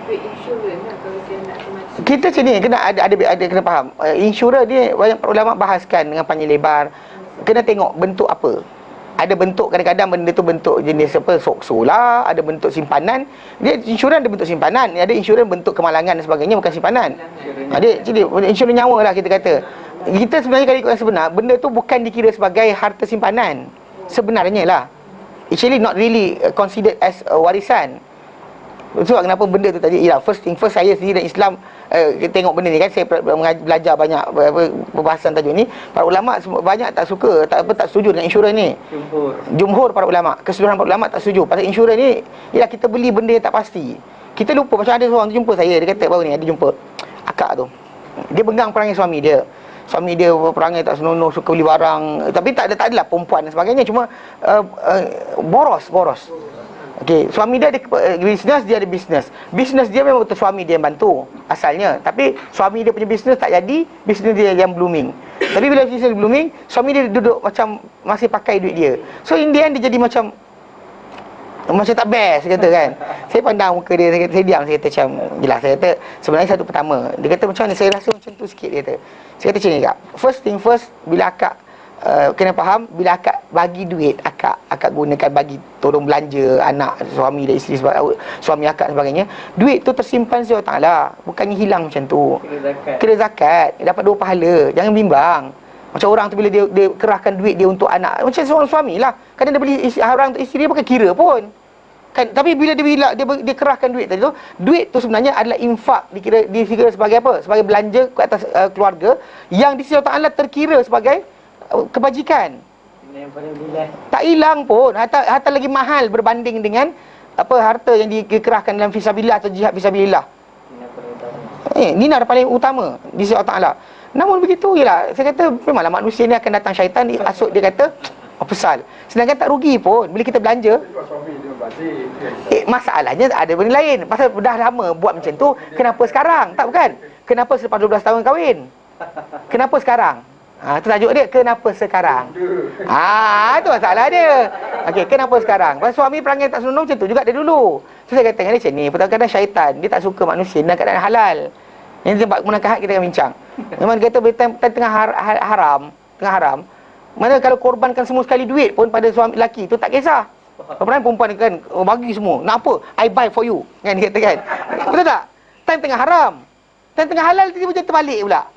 duit insurans lah kalau saya nak termasuk. Kita sini kena ada kena faham. Insurans dia banyak ulama bahaskan dengan panjang lebar. Kena tengok bentuk apa. Ada bentuk, kadang-kadang benda tu bentuk jenis apa, sokso lah, ada bentuk simpanan. Dia insurans ada bentuk simpanan, ada insurans bentuk kemalangan dan sebagainya, bukan simpanan. Jadi insurans nyawa lah kita kata. Kita sebenarnya kalau ikut yang sebenar, benda tu bukan dikira sebagai harta simpanan sebenarnya lah. actually not really considered as warisan. Sebab kenapa benda tu tadi, ya, first thing first, saya sendiri dan Islam tengok benda ni kan, saya belajar banyak perbahasan tajuk ni. Para ulama banyak tak suka, tak setuju dengan insurans ni. Jumhur para ulama, keseluruhan para ulama tak setuju pasal insurans ni. Ialah kita beli benda yang tak pasti. Kita lupa, macam ada seorang tu jumpa saya, dia kata baru ni ada jumpa akak tu, dia pegang perangai suami dia. Suami dia perangai tak senonoh, suka beli barang, tapi tak adalah perempuan dan sebagainya, cuma boros. Okey, suami dia ada bisnes, dia ada bisnes. Bisnes dia memang betul suami dia yang bantu asalnya, tapi suami dia punya bisnes tak jadi, bisnes dia yang blooming. Tapi bila bisnes blooming, suami dia duduk macam masih pakai duit dia. So in the end dia jadi macam tak best, saya kata kan. Saya pandang muka dia, saya diam, saya kata macam, jelas, saya kata sebenarnya satu pertama. Dia kata macam ni, saya rasa macam tu sikit, dia kata. Saya kata macam ni, Kak, first thing first, bila akak kena faham, bila akak bagi duit, akak gunakan bagi tolong belanja anak, suami dan isteri, suami akak dan sebagainya, duit tu tersimpan secara Ta'ala, bukannya hilang macam tu. Kena zakat, dapat 2 pahala, jangan bimbang. Macam orang tu bila dia kerahkan duit dia untuk anak, macam seorang suami lah, kadang dia beli orang untuk isteri dia bukan kira pun kan. Tapi bila dia kerahkan duit tadi tu, duit tu sebenarnya adalah infak, dikira sebagai apa? Sebagai belanja ke atas keluarga, yang di sisi Allah terkira sebagai kebajikan. Tak hilang pun, harta lagi mahal berbanding dengan harta yang dikerahkan dalam fisabilillah atau jihad fisabilillah. Ini adalah paling utama di sisi Allah. Namun begitu, ialah saya kata memanglah manusia ni akan datang syaitan, asuk dia kata pasal, sedangkan tak rugi pun bila kita belanja. Masalahnya ada benda lain. Pasal dah lama buat macam tu, kenapa sekarang? Tak, bukan. Kenapa selepas 12 tahun kahwin? Kenapa sekarang? Itu tajuk dia, kenapa sekarang? Itu masalah dia. Okey, kenapa sekarang? Pasal suami perangai tak senonoh macam tu juga dia dulu. So saya kata dengan dia macam ni, kadang-kadang syaitan dia tak suka manusia dalam keadaan halal. Yang tempat munakahat kita akan bincang. Memang dia kata tengah haram. Mana kalau korbankan semua sekali duit pun pada suami lelaki tu tak kisah. Perempuan kan bagi semua. Nak apa? I buy for you. Kan dia kata kan. Betul tak? Time tengah haram. Time tengah halal tiba-tiba terbalik pula.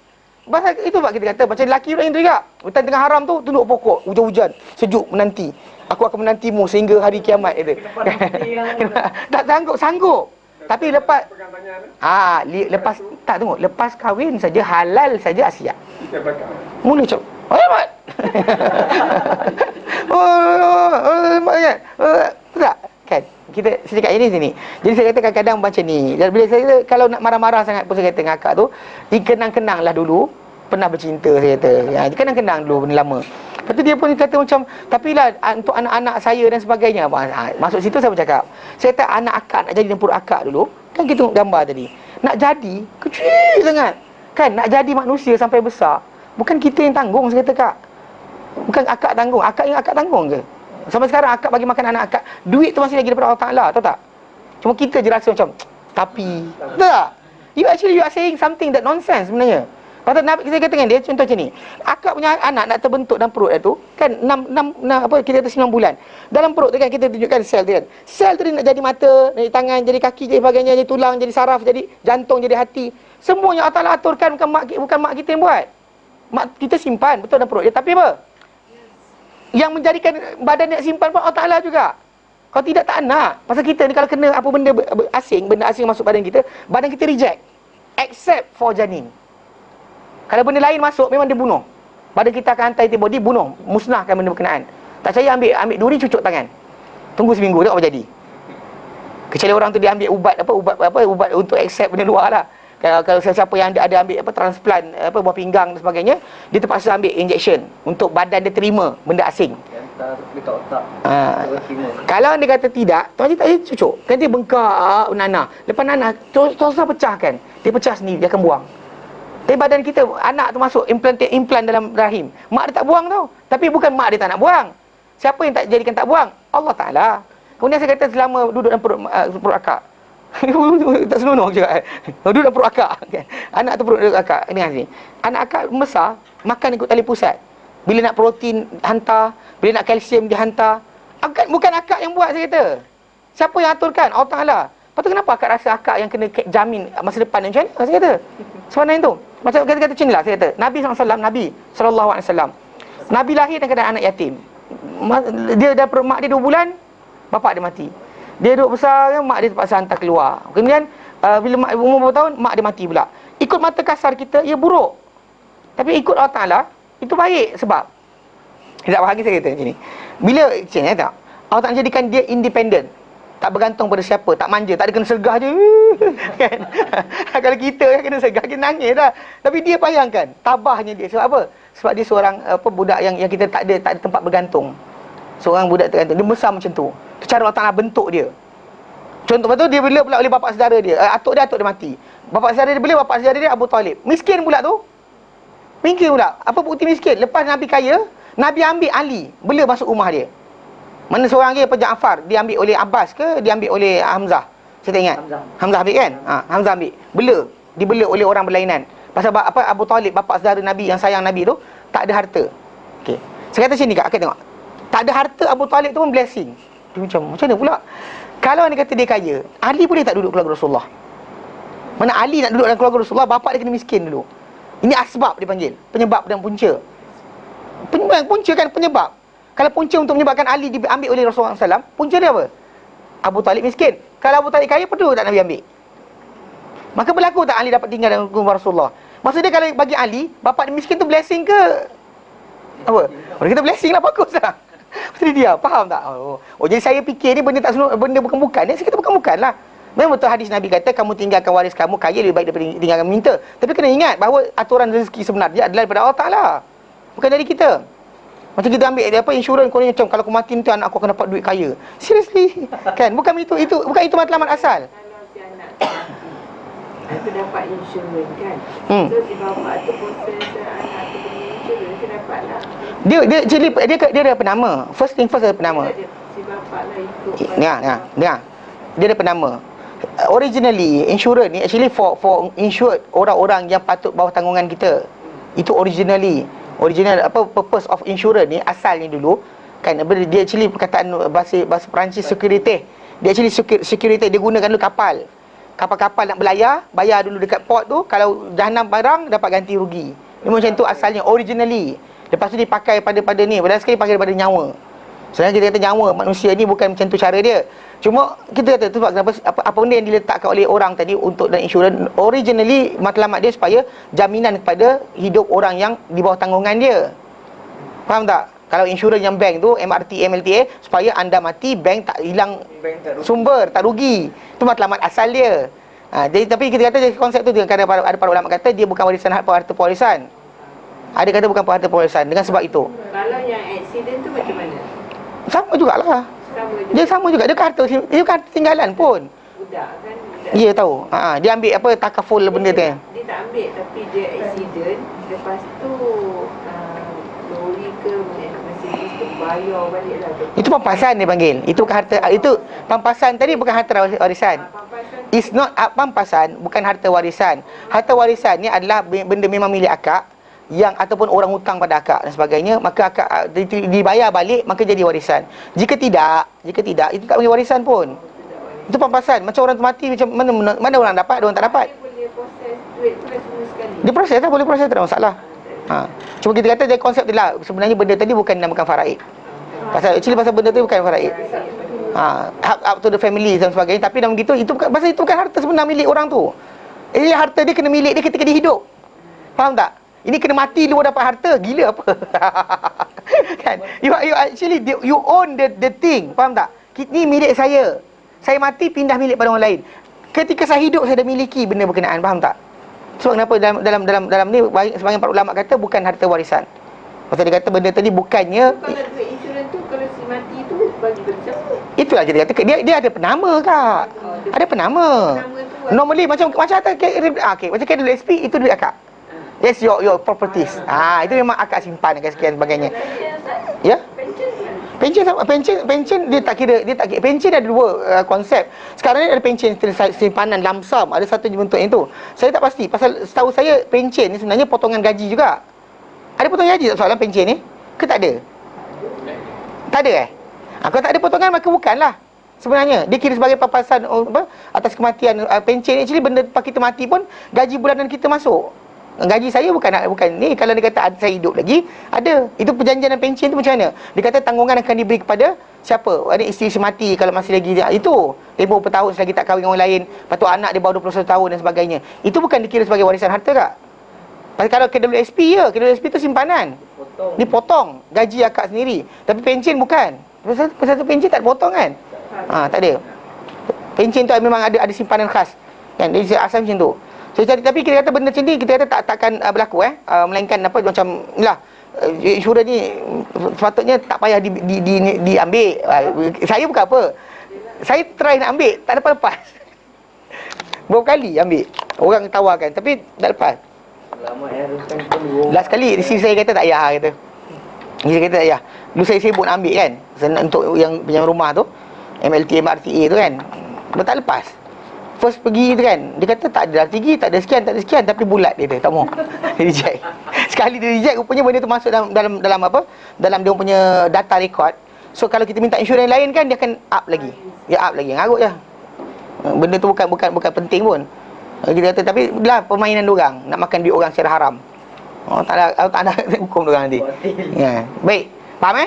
Pasal itu sebab kita kata macam lelaki lain tu juga. Time tengah haram tu tunduk pokok, hujan-hujan, sejuk menanti. Aku akan menantimu sehingga hari kiamat itu. Tak sanggup. Tapi lepas lepas tak tunggu, lepas kahwin saja halal saja Asia. Mula macam hebat. Tak kan? Kita cakap ini sini. Jadi saya kata kadang-kadang macam ni. Dan bila saya kalau nak marah-marah sangat pun saya kata dengan akak tu, dikenang-kenanglah dulu pernah bercinta, saya kata. Ya, kenang-kenang dulu benda lama. Lepas tu dia pun kata macam, tapi lah untuk anak-anak saya dan sebagainya. Masuk situ saya bercakap. Saya kata anak akak nak jadi dapur akak dulu. Kan kita tengok gambar tadi. Nak jadi kecil sangat. Kan nak jadi manusia sampai besar, bukan kita yang tanggung, saya kata, Kak. Bukan akak tanggung. Akak tanggung ke? Sampai sekarang akak bagi makan anak akak, duit tu masih lagi daripada Allah Ta'ala, tahu tak? Cuma kita je rasa macam tapi, tahu tak? You are saying something that nonsense sebenarnya. Pasal saya kata dengan dia, contoh macam ni, akak punya anak nak terbentuk dalam perut dia tu kan, 6 kita kata 9 bulan. Dalam perut tu kan kita tunjukkan sel tu kan. Sel tu dia nak jadi mata, nak jadi tangan, jadi kaki, jadi sebagainya, jadi tulang, jadi saraf, jadi jantung, jadi hati. Semuanya Allah Ta'ala aturkan, bukan mak kita yang buat. Mak kita simpan betul dalam perut dia, tapi apa? Yang menjadikan badan nak simpan pun Allah Ta'ala juga. Kalau tidak tak nak. Pasal kita ni kalau kena apa benda asing masuk badan kita reject. Except for janin. Kalau benda lain masuk, memang dia bunuh. Badan kita akan hantar antibody, bunuh, musnahkan benda berkenaan. Tak percaya ambil duri, cucuk tangan. Tunggu seminggu, tengok apa jadi. Kecuali orang tu dia ambil ubat untuk accept benda luar lah. Kalau siapa yang ada ambil transplant buah pinggang dan sebagainya, dia terpaksa ambil injection untuk badan dia terima benda asing. Dekat otak. Kalau dia kata tidak, tuan tak boleh cucuk. Kan dia bengkak nanah. Lepas nanah terus pecahkan. Dia pecah sendiri, dia akan buang. Tapi badan kita, anak tu masuk implant dalam rahim. Mak dia tak buang tau. Tapi bukan mak dia tak nak buang. Siapa yang tak jadikan tak buang? Allah Ta'ala. Kemudian saya kata selama duduk dalam perut akak, tak senonoh juga. Duduk dalam perut akak kan? Anak tu perut akak ni kan sini. Anak akak besar, makan ikut tali pusat. Bila nak protein hantar, bila nak kalsium dihantar. Bukan akak yang buat, saya kata. Siapa yang aturkan? Allah Ta'ala. Lepas tu kenapa akak rasa akak yang kena jamin masa depan macam ni? Saya kata sebenarnya tu macam kata macam ni lah, saya kata Nabi SAW, Nabi lahir dalam keadaan anak yatim. dia dah mak dia 2 bulan, bapak dia mati. Dia duduk besar, mak dia terpaksa hantar keluar. Kemudian bila mak umur berapa tahun, mak dia mati pula. Ikut mata kasar kita, ia buruk. Tapi ikut Allah Ta'ala, itu baik. Sebab tak bahagia saya kata macam ni, bila macam ni tak, Allah Ta'ala jadikan dia independent, tak bergantung pada siapa, tak manja, tak ada kena sergah je kan? Kalau kita kan kena sergah, kita nangis dah. Tapi dia bayangkan tabahnya dia. Sebab apa? Sebab dia seorang budak yang kita tak ada tempat bergantung. Seorang budak tergantung, dia besar macam tu. Cara Allah Ta'ala bentuk dia. Contoh betul, dia bela pula oleh bapak saudara dia, atuk dia mati. Bapak saudara dia bela, bapak saudara dia Abu Talib. Miskin pula tu. Miskin pula. Apa bukti miskin? Lepas Nabi kaya, Nabi ambil Ali, bela masuk rumah dia. Mana seorang lagi, Ja'far, dia ambil oleh Abbas ke dia ambil oleh Hamzah? Saya tak ingat. Hamzah ambil kan? Hamzah ambil. Bela, dibela oleh orang berlainan. Pasal Abu Talib, bapak saudara Nabi yang sayang Nabi tu, tak ada harta. Okey. Saya kata sini Kak, akak tengok. Tak ada harta, Abu Talib tu pun blessing. Dia macam mana pula? Kalau dia kata dia kaya, Ali boleh tak duduk keluarga Rasulullah? Mana Ali nak duduk dalam keluarga Rasulullah, bapak dia kena miskin dulu. Ini asbab dia panggil, penyebab dan punca. Punca kan penyebab. Kalau punca untuk menyebabkan Ali diambil oleh Rasulullah SAW, punca dia apa? Abu Talib miskin. Kalau Abu Talib kaya, perlu tak Nabi ambil? Maka berlaku tak Ali dapat tinggal dalam rumah Rasulullah? Maksudnya kalau bagi Ali, bapak dia miskin tu blessing ke apa? Orang kita blessing lah, bagus lah. Maksudnya dia, faham tak? Jadi saya fikir ni benda tak semua, benda bukan-bukan. Saya kata bukan-bukan lah. Memang betul hadis Nabi kata, kamu tinggalkan waris kamu kaya lebih baik daripada tinggalkan minta. Tapi kena ingat bahawa aturan rezeki sebenarnya adalah daripada Allah Ta'ala, bukan dari kita. Macam kita ambil insurans, kononnya macam kalau aku mati nanti anak aku akan dapat duit kaya. Seriously? Kan? Bukan itu matlamat asal. Kalau si anak aku dapat insurans kan, so si bapa tu proses anak tu punya insurans, dia dapat lah. Dia ada penama. First thing first, ada penama. Si bapa lah ikut. Dia ada penama. Originally insurance ni actually for insured orang-orang yang patut bawah tanggungan kita. Itu original purpose of insurance ni asalnya dulu kan, dia actually perkataan bahasa Perancis security. Dia actually security, dia gunakan dulu kapal nak berlayar, bayar dulu dekat port tu, kalau jahanam barang dapat ganti rugi. Dia macam tu asalnya originally. Lepas tu dipakai pada ni, padahal sekali pakai daripada nyawa. Sebenarnya kita kata nyawa manusia ni bukan macam tu cara dia. Cuma kita kata tu sebab kenapa apa benda yang diletakkan oleh orang tadi untuk dan insurans, originally matlamat dia supaya jaminan kepada hidup orang yang di bawah tanggungan dia. Faham tak? Kalau insurans yang bank tu, MRT, MLTA, supaya anda mati, bank tak hilang sumber, tak rugi. Itu matlamat asal dia. Jadi tapi kita kata konsep tu, ada para ulama kata dia bukan warisan harta warisan. Ada kata bukan harta warisan dengan sebab itu. Kalau yang accident tu macam mana? Sama jugalah. Dia sama juga. Dia harta tinggalan pun. Budak kan? Ya tahu. Dia ambil takaful benda tu. Dia tak ambil, tapi dia accident. Lepas tu lori ke Mercedes tu bayar balik lah. Itu pampasan dia panggil. Itu bukan harta. Itu pampasan tadi bukan harta warisan. It's not pampasan, bukan harta warisan. Harta warisan ni adalah benda memang milik akak, yang ataupun orang hutang pada akak dan sebagainya, maka akak dibayar balik, maka jadi warisan. Jika tidak itu tak panggil warisan pun. Itu pampasan. Macam orang tu mati, macam mana orang dapat, orang tak dapat. Boleh proses duit tu dah semua sekali. Dia proses lah, boleh proses, tak ada masalah. Cuma kita kata dia konsep dia lah, sebenarnya benda tadi bukan dinamakan faraid. Pasal benda tu bukan faraid. Up to the family dan sebagainya. Tapi dalam gitu, itu bukan harta sebenar milik orang tu. Ini harta dia kena milik dia ketika dia hidup. Faham tak? Ini kena mati luar dapat harta, gila apa? Kan? You actually you own the thing. Faham tak? Ini milik saya. Saya mati pindah milik pada orang lain. Ketika saya hidup saya dah miliki benda berkenaan, faham tak? Sebab kenapa dalam ni sebahagian para ulama kata bukan harta warisan. Pasal dia kata benda tadi bukannya. Kalau duit insurans tu, kalau si mati tu bagi bersiapa? Itulah dia kata dia ada penama Kak. Ada penama. Normally macam harta macam kena SP itu duit akak. Yes, your properties. Itu memang akak simpan dan sekian sebagainya. Ya? Pension dia tak kira. Pension ada dua konsep. Sekarang ni ada pension simpanan lump sum, ada satu bentuk yang tu. Saya tak pasti pasal setahu saya pension ni sebenarnya potongan gaji juga. Ada potongan gaji tak soalan pension ni? Ke tak ada? Tak ada kalau tak ada potongan maka bukanlah. Sebenarnya dia kira sebagai pampasan atas kematian. Pension ni actually benda lepas kita mati pun gaji bulanan kita masuk. Gaji saya bukan ni. Kalau dia kata saya hidup lagi, ada. Itu perjanjian dan pencen tu macam mana? Dia kata tanggungan akan diberi kepada siapa? Ada isteri mati kalau masih lagi itu tempoh bertahun selagi tak kahwin dengan orang lain. Lepas tu anak dia baru 21 tahun dan sebagainya. Itu bukan dikira sebagai warisan harta tak? Pasal kalau KWSP KWSP tu simpanan. Dipotong gaji akak sendiri. Tapi pencen bukan. Pasal tu pencen tak dipotong kan? Tak ada. Pencen tu memang ada simpanan khas. Kan? Dia asal macam tu. So, tapi kita kata benda macam ni kita kata takkan berlaku melainkan apa macam inilah insurans ni sepatutnya tak payah diambil. Saya bukan apa. Saya try nak ambil, tak dapat lepas. Berapa kali ambil. Orang tawarkan tapi tak lepas. Last kali isteri saya kata tak payah kata. Isteri kata tak payah. Dulu saya sibuk nak ambil kan. Untuk yang pinjam rumah tu, MLT, MRTA tu kan. Tak lepas. First pergi tu kan, dia kata tak ada tinggi, tak ada sekian, tapi bulat dia tak mau. Dia reject. Sekali dia reject, rupanya benda tu masuk dalam apa? Dalam dia punya data record. So kalau kita minta insurans lain kan, dia akan up lagi. Dia up lagi, ngarut je. Benda tu bukan penting pun. Kita kata tapi lah permainan diorang, nak makan duit orang secara haram. Tak ada hukum diorang nanti. Ya. Baik, faham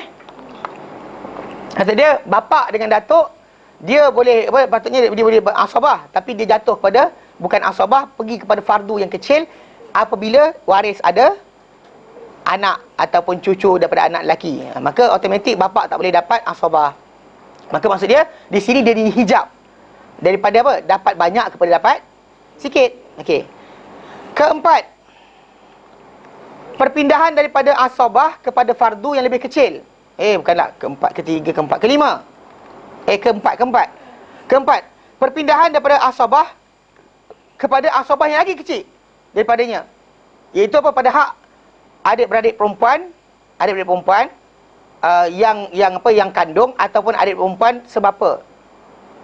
kata dia bapa dengan datuk dia boleh patutnya dia boleh asabah, tapi dia jatuh pada bukan asabah, pergi kepada fardu yang kecil apabila waris ada anak ataupun cucu daripada anak lelaki. Maka automatik bapa tak boleh dapat asabah. Maka maksud dia di sini dia dihijab daripada apa? Dapat banyak kepada dapat sikit. Okey. Keempat, perpindahan daripada asabah kepada fardu yang lebih kecil. Bukanlah keempat, ketiga, keempat, kelima. Keempat, perpindahan daripada asabah kepada asabah yang lagi kecil daripadanya. Iaitu apa? Pada hak adik-beradik perempuan yang kandung ataupun adik perempuan sebapa.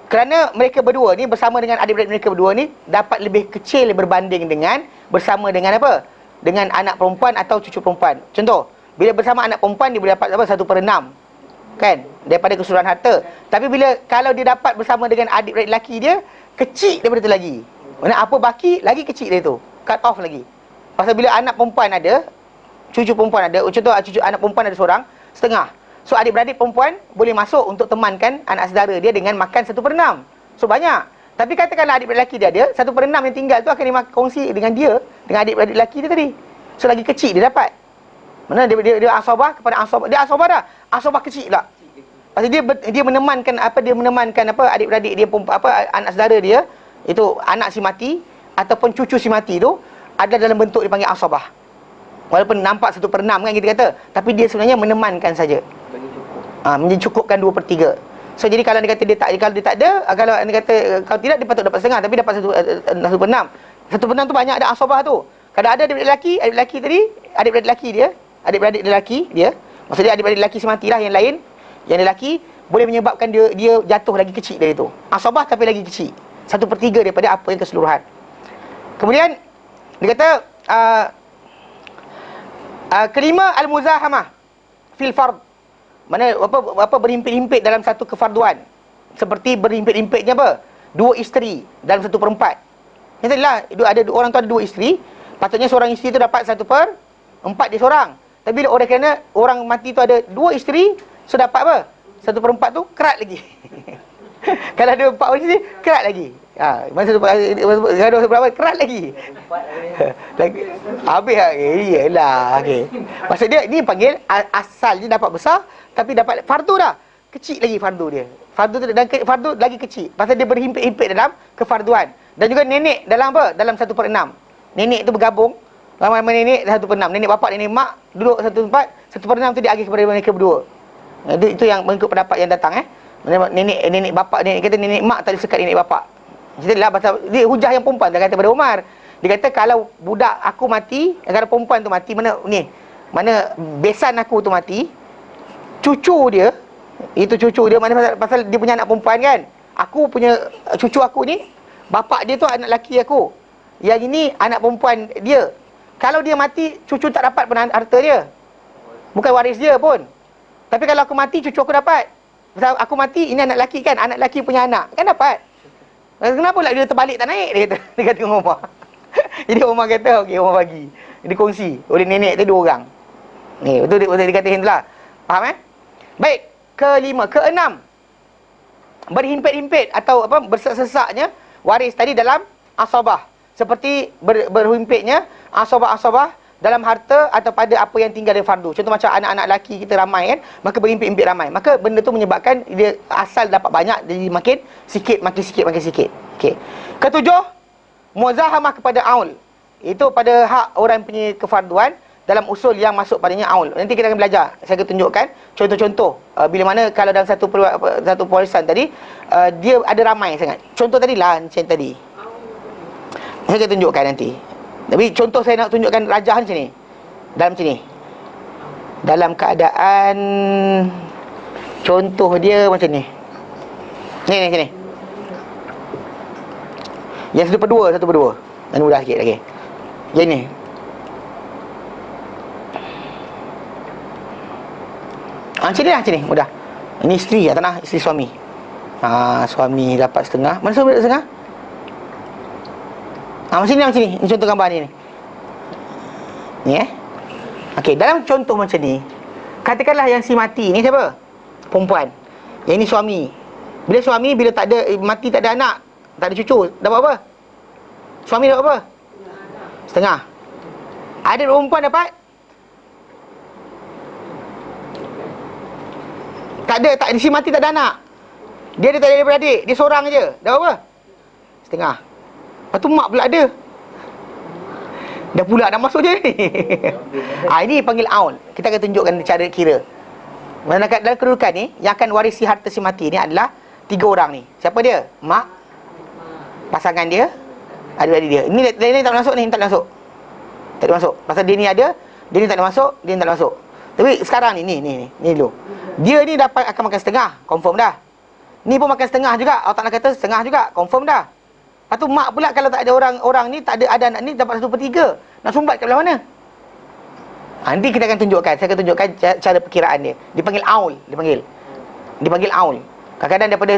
Kerana mereka berdua ni bersama dengan adik-beradik mereka berdua ni dapat lebih kecil berbanding dengan bersama dengan apa? Dengan anak perempuan atau cucu perempuan. Contoh, bila bersama anak perempuan dia boleh dapat apa? 1/6. Kan? Daripada keseluruhan harta. Tapi kalau dia dapat bersama dengan adik-beradik lelaki dia, kecil daripada tu lagi. Mana apa baki lagi kecil dari tu. Cut off lagi. Pasal bila anak perempuan ada, cucu perempuan ada, contoh cucu anak perempuan ada seorang, setengah. So adik-beradik perempuan boleh masuk untuk temankan anak saudara dia dengan makan 1/6. So banyak. Tapi katakanlah adik-beradik lelaki dia ada, 1/6 yang tinggal tu akan kongsi dengan dia, dengan adik-beradik lelaki dia tadi. So lagi kecil dia dapat. Mana dia asabah kepada asabah. Dia asabah dah. Asabah kecil pula. Pasal dia menemankan adik-beradik dia anak saudara dia, itu anak si mati ataupun cucu si mati tu ada dalam bentuk dipanggil asabah. Walaupun nampak 1/6 kan kita kata, tapi dia sebenarnya menemankan saja. Mencukupkan 2/3. So jadi kalau dia kata kalau dia tak ada, kalau dia kata kalau tidak dia patut dapat setengah, tapi dapat 1/6. 1/6 tu banyak ada asabah tu. Kalau ada adik-beradik lelaki tadi, adik-beradik lelaki dia, maksudnya adik-beradik lelaki semati lah, yang lain, yang lelaki boleh menyebabkan dia jatuh lagi kecil dari tu. Asabah tapi lagi kecil. 1/3 daripada apa yang keseluruhan. Kemudian dia kata kelima al-muzahamah fil fard. Mana apa berhimpit-himpit dalam satu kefarduan. Seperti berhimpit-himpitnya apa? 2 isteri dalam 1/4. Itulah ada orang tu ada 2 isteri, patutnya seorang isteri tu dapat 1/4 dia seorang. Tapi bila orang mati tu ada 2 isteri, so dapat apa? 1/4 tu kerat lagi. Kalau ada 4 orang isteri, kerat lagi. Masa ada berapa kerat lagi. Habis iyalah. Okey. Maksud dia ni panggil asal dia dapat besar tapi dapat fardu dah. Kecil lagi fardu dia. Fardu lagi kecil. Pasal dia berhimpit-himpit dalam kefarduan. Dan juga nenek dalam apa? Dalam 1/6. Nenek tu bergabung. Ramai-ramai nenek 1/6. Nenek bapak, nenek mak duduk 1/4. 1/6 tu dia agih kepada mereka berdua. Itu yang mengikut pendapat yang datang nenek bapak, nenek mak tak disekat nenek bapak. Ceritalah pasal dia hujah yang perempuan dia kata pada Umar. Dia kata kalau budak aku mati, kalau perempuan tu mati, mana besan aku tu mati, cucu dia mana pasal dia punya anak perempuan kan. Aku punya cucu aku ni, bapak dia tu anak lelaki aku. Yang ini anak perempuan dia. Kalau dia mati, cucu tak dapat pun harta dia. Bukan waris dia pun. Tapi kalau aku mati, cucu aku dapat. Pasal aku mati, ini anak lelaki kan, anak lelaki punya anak kan dapat. Kenapa pula dia terbalik tak naik? Dia kata dengan Umar. Jadi Umar kata, okey, Umar bagi. Dikongsi oleh nenek tu 2 orang. Ni, betul dikatakan itulah. Faham Baik, kelima, keenam. Berhimpit-himpit atau bersesak-sesaknya waris tadi dalam asabah. Seperti berhimpitnya asabah-asabah dalam harta atau pada apa yang tinggal dari fardu. Contoh macam anak-anak lelaki kita ramai kan, maka berhimpit-himpit ramai. Maka benda tu menyebabkan dia asal dapat banyak, jadi makin sikit. Okey. Ketujuh, muzahamah kepada aul. Itu pada hak orang punya kefarduan dalam usul yang masuk padanya aul. Nanti kita akan belajar. Saya akan tunjukkan contoh-contoh bila mana kalau dalam satu warisan tadi dia ada ramai sangat. Contoh tadilah macam tadi. Saya akan tunjukkan nanti. Tapi contoh saya nak tunjukkan rajah macam ni. Macam ni. Dalam keadaan contoh dia macam ni. Ni macam ni. Yang 1/2. Dan mudah sikit lagi. Yang ni. Macam ni, mudah. Ini isteri tanah, isteri suami. Suami dapat setengah. Mana suami dapat setengah? Macam ni. Ini contoh gambar ni. Ni Okey, dalam contoh macam ni, katakanlah yang si mati ni siapa? Perempuan. Yang ini suami. Bila tak ada mati, tak ada anak, tak ada cucu, dapat apa? Suami dapat apa? Setengah. Ada perempuan dapat? Tak ada, si mati tak ada anak. Dia ada tak ada beradik, dia seorang je. Dapat apa? Setengah. Lepas tu mak pula ada. Dah masuk je ni. Ini panggil aul. Kita akan tunjukkan cara kira. Dalam kedudukan ni, yang akan warisi harta si mati ni adalah 3 orang ni. Siapa dia? Mak, pasangan dia, adik-adik dia. Ini tak masuk ni, tak masuk. Tak ada masuk. Pasal dia ni ada, dia ni tak ada masuk, dia ni tak ada masuk. Tapi sekarang ni dulu. Dia ni akan makan setengah, confirm dah. Ni pun makan setengah juga. Allah Ta'ala kata setengah juga, confirm dah. Lepas tu mak pula kalau tak ada orang ni, tak ada anak ni, dapat 1/3. Nak sumbat kat belah mana? Nanti kita akan tunjukkan. Saya akan tunjukkan cara perkiraan dia. Dipanggil aul, dipanggil aul. Kadang-kadang daripada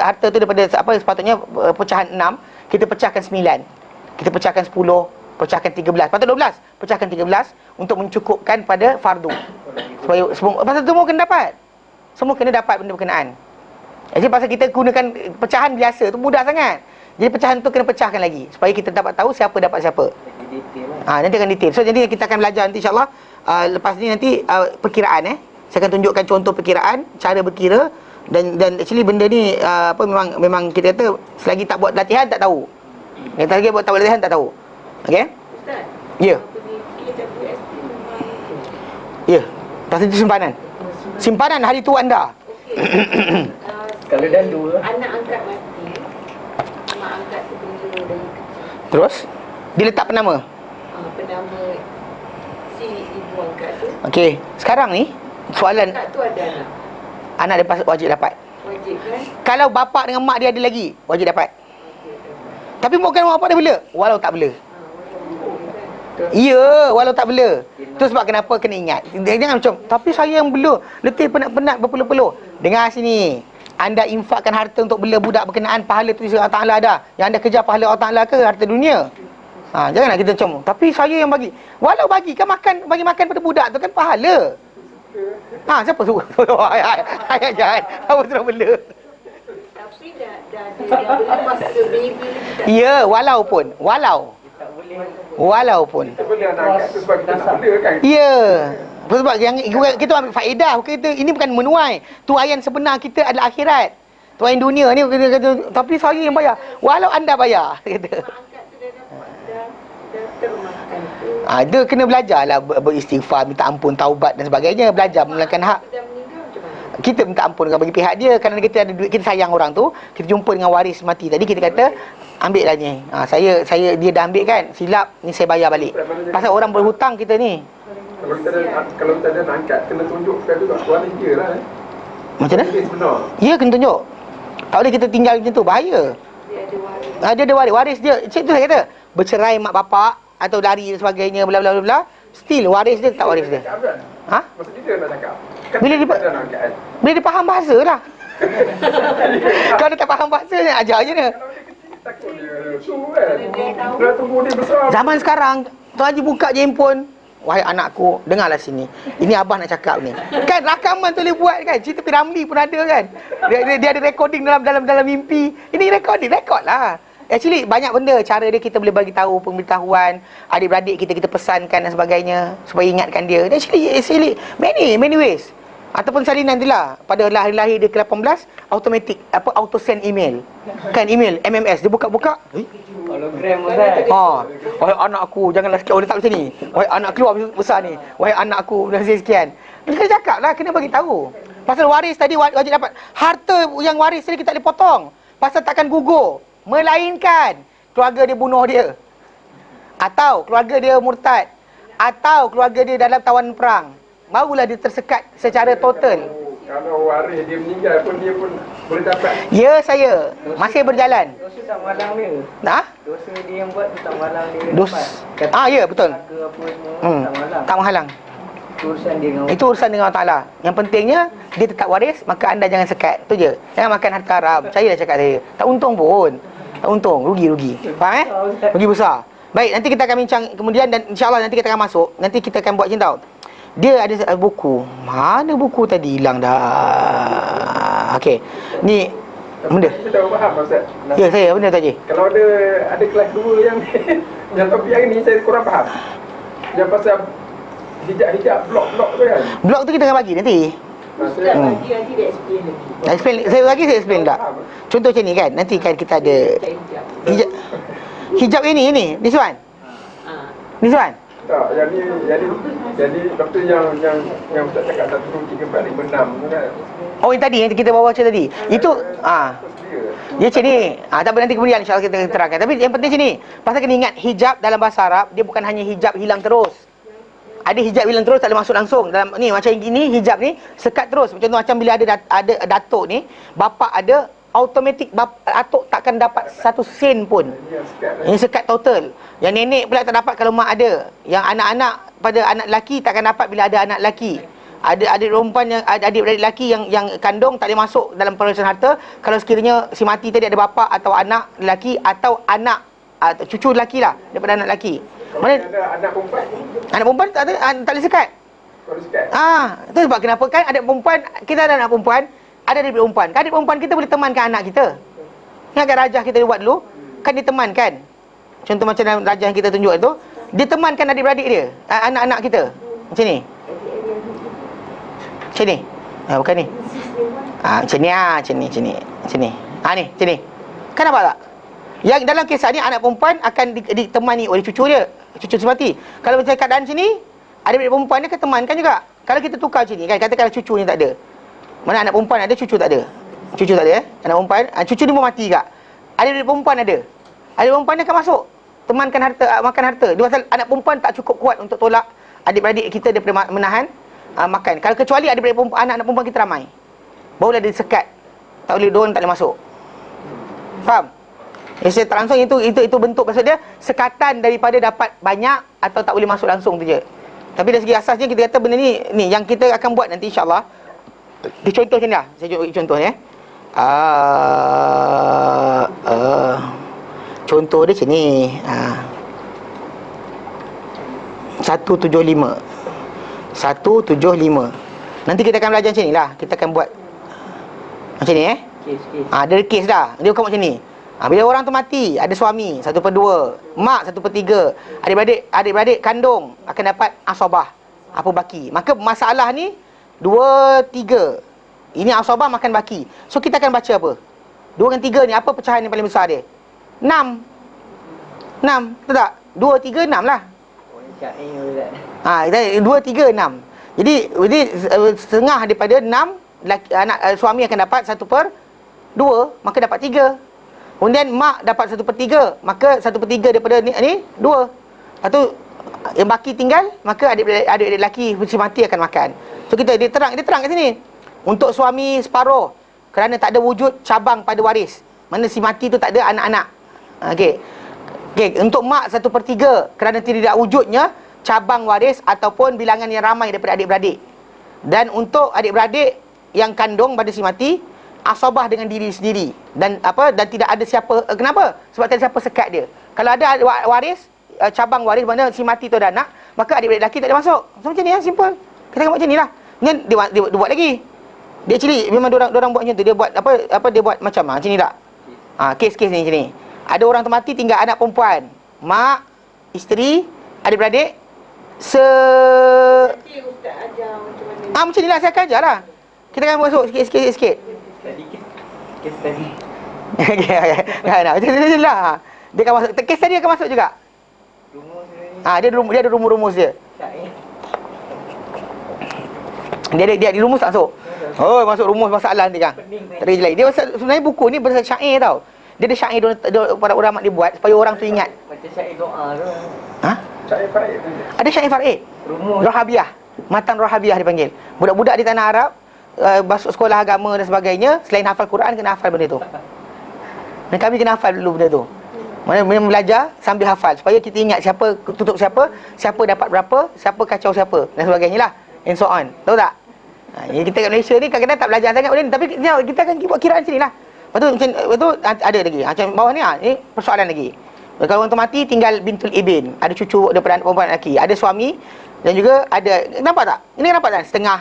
harta tu, daripada sepatutnya pecahan 6, kita pecahkan 9. Kita pecahkan 10, pecahkan 13. Patut 12, pecahkan 13 untuk mencukupkan pada fardu. Supaya pasal semua kena dapat. Semua kena dapat benda berkenaan. Jadi pasal kita gunakan pecahan biasa tu mudah sangat. Jadi pecahan tu kena pecahkan lagi supaya kita dapat tahu siapa dapat siapa. Nanti akan detail. So jadi kita akan belajar nanti insya-Allah lepas ni nanti perkiraan Saya akan tunjukkan contoh perkiraan, cara berkira dan actually benda ni memang kita kata selagi tak buat latihan tak tahu. Kita lagi tak buat latihan tak tahu. Okey? Ustaz. Ya. KWSP memang Ya. Pasal itu simpanan. Simpanan hari tua anda. okey. Kalau dah 2 anak angkat mati, mak angkat tu benda dari kecil. Terus diletak penama. Penama si ibu angkat tu. Okey, sekarang ni soalan Angkat tu ada anak. anak dia wajib dapat. Wajib kan? Kalau bapa dengan mak dia ada lagi, wajib dapat. Tapi bukan bapak dia bela, walau tak bela. Ya, walau tak bela. Tu sebab kenapa kena ingat. Jangan macam, tapi saya yang bela, letih penat-penat berpeluh-peluh. Dengar sini. Anda infakkan harta untuk bela budak berkenaan, pahala tu Allah Ta'ala ada. Yang anda kejar pahala Allah Ta'ala ke harta dunia? Janganlah kita macam, tapi saya yang bagi. Walau bagi kan bagi makan pada budak tu kan pahala. Siapa suruh? Ayat jahat. Apa suruh bela? Tapi dah bela masa baby ni. Ya, walaupun Kita boleh nak angkat tu sebab kita nak bela kan. ya. Sebab yang kita ambil faedah. Kita ini bukan menuai. Tuaian sebenar kita adalah akhirat. Tuaian dunia ni kata, tapi saya yang bayar. Walau anda bayar, kata. Mak angkat tu dah dapat dah termakan tu. Dia kena belajarlah beristighfar, minta ampun, taubat dan sebagainya, belajar melakukan hak. Dah meninggal macam mana? Kita minta ampun bagi pihak dia kerana kita ada duit, kita sayang orang tu. Kita jumpa dengan waris mati tadi, kita kata ambil lah ni. Saya dia dah ambil kan, silap ni saya bayar balik. Pasal orang berhutang kita ni. Kalau kita ada nak angkat, kena tunjukkan tu tak waris dia lah. Macam mana? Ini sebenar. Ya, kena tunjuk. Tak boleh kita tinggal macam tu, bahaya. Dia ada waris. Dia ada waris dia. Cik tu saya kata, bercerai mak bapak atau lari dan sebagainya, bla bla bla bla, still waris dia tak waris dia. Masa kita nak cakap. Bila dia kita nak angkat kan. Bila dia faham bahasa lah. Kalau dia tak faham bahasa, ajar je dia. Takut dia tu kan. Dah tunggu dia besar. Zaman sekarang, Tuan Haji buka je handphone. Wahai anakku, dengarlah sini. Ini abah nak cakap ni. Kan rakaman tu boleh buat kan. Cerita P. Ramlee pun ada kan. Dia ada recording dalam mimpi. Ini recording, record lah. Actually banyak benda cara dia kita boleh bagi tahu pemberitahuan, adik-beradik kita pesankan dan sebagainya supaya ingatkan dia. Actually many ways. Ataupun salinan tu lah. Pada lahir dia ke-18, automatic auto send email. Kan email MMS dia buka-buka. Hologram Ustaz. Wahai anak aku, janganlah sekian. Dia tak macam ni. Wahai anak keluar besar ni. Wahai anak aku, dah sekian. Dia kena cakap lah, kena bagi tahu. Pasal waris tadi wajib dapat. Harta yang waris tadi kita tak boleh potong. Pasal takkan gugur. Melainkan keluarga dia bunuh dia. Atau keluarga dia murtad. Atau keluarga dia dalam tawanan perang. Barulah dia tersekat secara total. Kalau waris dia meninggal pun dia pun boleh dapat. Ya saya masih berjalan. Dosa tak malang dia. Nah? Dosa dia yang buat tu tak malang dia. Ya betul. Harga apa semua tak malang. Tak menghalang. Urusan dia dengan Itu urusan dengan Allah Ta'ala. Yang pentingnya dia tetap waris, maka anda jangan sekat. Itu je. Jangan makan harta haram. Percayalah cakap saya. Tak untung pun. Tak untung, rugi. Faham Rugi besar. Baik, nanti kita akan bincang kemudian dan insya-Allah nanti kita akan masuk. Nanti kita akan buat macam tau. Dia ada buku. Mana buku tadi hilang dah. Okey. Ni benda. Kita dah faham Ustaz. Ya saya benda tu je. Kalau ada kelas 2 yang yang topik hari ni saya kurang faham. Yang pasal hijab blok tu kan. Blok tu kita akan bagi nanti. Ustaz bagi nanti dia explain lagi. Saya explain tak. Contoh macam ni kan. Nanti kan kita ada hijab ini. This one. This one. Tak, jadi doktor yang Ustaz cakap 1 2 3 4 5 6 tu kan. Oh yang tadi yang kita bawa cerita tadi. Itu dia macam ni. Tak apa nanti kemudian insya-Allah kita terangkan. Tapi yang penting sini, pasal kena ingat hijab dalam bahasa Arab dia bukan hanya hijab hilang terus. Ada hijab hilang terus tak boleh masuk langsung. Dalam ni macam gini hijab ni sekat terus. Macam bila ada datuk ni, bapa ada automatik atuk takkan dapat 1 sen pun. Ini sekat total. Yang nenek pula tak dapat kalau mak ada. Yang anak-anak pada anak lelaki takkan dapat bila ada anak lelaki. Ada adik perempuan yang adik-beradik lelaki yang kandung tak boleh masuk dalam perolehan harta kalau sekiranya si mati tadi ada bapa atau anak lelaki atau anak cucu lelaki lah daripada anak lelaki. Mana ada anak perempuan? Anak perempuan tak boleh sekat. Kalau sekat. Itu sebab kenapa kan adik perempuan, kita ada anak perempuan, ada adik perempuan. Kan adik perempuan kita boleh temankan anak kita. Ingatkan rajah kita buat dulu, kan dia temankan. Contoh macam dalam rajah yang kita tunjuk tu, dia temankan adik-beradik dia, anak-anak kita. Macam ni. Macam ni. Bukan ni. Macam ni macam ni. Ni, macam ni. Kan nampak tak? Yang dalam kisah ni anak perempuan akan ditemani oleh cucu dia, cucu semati. Kalau macam keadaan macam ni, adik-beradik perempuan dia akan temankan juga. Kalau kita tukar macam ni kan, katakanlah cucu ni tak ada. Mana anak perempuan ada, cucu tak ada. Cucu tak ada anak perempuan, cucu ni pun mati juga. Adik-beradik perempuan ada. Adik perempuan dia akan masuk temankan harta, makan harta. Dia pasal anak perempuan tak cukup kuat untuk tolak adik-beradik kita daripada menahan makan. Kalau kecuali adik-beradik perempuan, anak-anak perempuan kita ramai, barulah dia sekat. Tak boleh, diorang tak boleh masuk. Faham? Saya tak langsung itu bentuk maksud dia sekatan daripada dapat banyak atau tak boleh masuk langsung tu je. Tapi dari segi asasnya kita kata benda ni yang kita akan buat nanti insya-Allah. Dia contoh macam ni lah. Saya contoh ya. Contoh dia macam ni. 175. Nanti kita akan belajar macam ni lah. Kita akan buat macam ni kes. Ada kes dah. Dia bukan macam ni. Bila orang tu mati, ada suami 1/2, mak 1/3, adik-beradik kandung akan dapat asabah apa baki. Maka masalah ni 2, 3. Ini asabah makan baki. So kita akan baca apa? 2 dengan 3 ni apa pecahan yang paling besar dia? 6. Betul tak? 2, 3, 6 lah. Kita 2, 3, 6. Jadi setengah daripada 6 anak suami akan dapat 1/2, maka dapat 3. Kemudian mak dapat 1/3, maka 1/3 daripada ni 2. Lepas tu yang baki tinggal, maka adik-adik lelaki si mati akan makan. So dia terang kat sini. Untuk suami separuh kerana tak ada wujud cabang pada waris. Mana si mati tu tak ada anak-anak. Okey. Untuk mak 1/3 kerana tidak wujudnya cabang waris ataupun bilangan yang ramai daripada adik-beradik. Dan untuk adik-beradik yang kandung pada si mati asabah dengan diri sendiri dan tidak ada siapa. Kenapa? Sebab tak ada siapa sekat dia. Kalau ada waris, cabang waris mana si mati tu ada anak, maka adik-beradik lelaki tak ada masuk. So, macam ni lah, simple. Kita akan buat macam ni lah. Kemudian dia buat lagi. Dia actually memang orang buat macam tu. Dia buat dia buat macam macam ni tak? Kes-kes ni macam ni. Ada orang tu mati tinggal anak perempuan, mak, isteri, adik-beradik. Nanti Ustaz ajar macam mana. Macam ni lah, saya akan ajar lah. Kita akan masuk sikit. Kes tadi. Macam ni lah. Dia akan masuk. Kes tadi akan masuk juga. Rumus Dia ada rumus dia. Dia di rumus tak masuk. Oh, masuk rumus masalah nanti kan. Tak ada jelek. Dia sebenarnya buku ni bersama syair tau. Dia ada syair pada ulama dia buat supaya orang tu ingat. Macam syair doa tu. Syair faid. Ada syair faid. Rumus. Rohabiah. Matan Rohabiah dipanggil. Budak-budak di tanah Arab masuk sekolah agama dan sebagainya, selain hafal Quran kena hafal benda tu. Dan kami kena hafal dulu benda tu. Mana belajar sambil hafal supaya kita ingat siapa tutup siapa dapat berapa, siapa kacau siapa dan sebagainya lah. And so on. Tahu tak? Jadi kita kat Malaysia ni kadang-kadang tak belajar sangat benda ni, tapi kita akan buat kiraan sini lah. Lepas tu ada lagi. Macam bawah ni ni persoalan lagi. Kalau orang tu mati tinggal bintul ibn, ada cucu daripada perempuan lelaki, ada suami dan juga ada, nampak tak? Ini nampak tak? Setengah.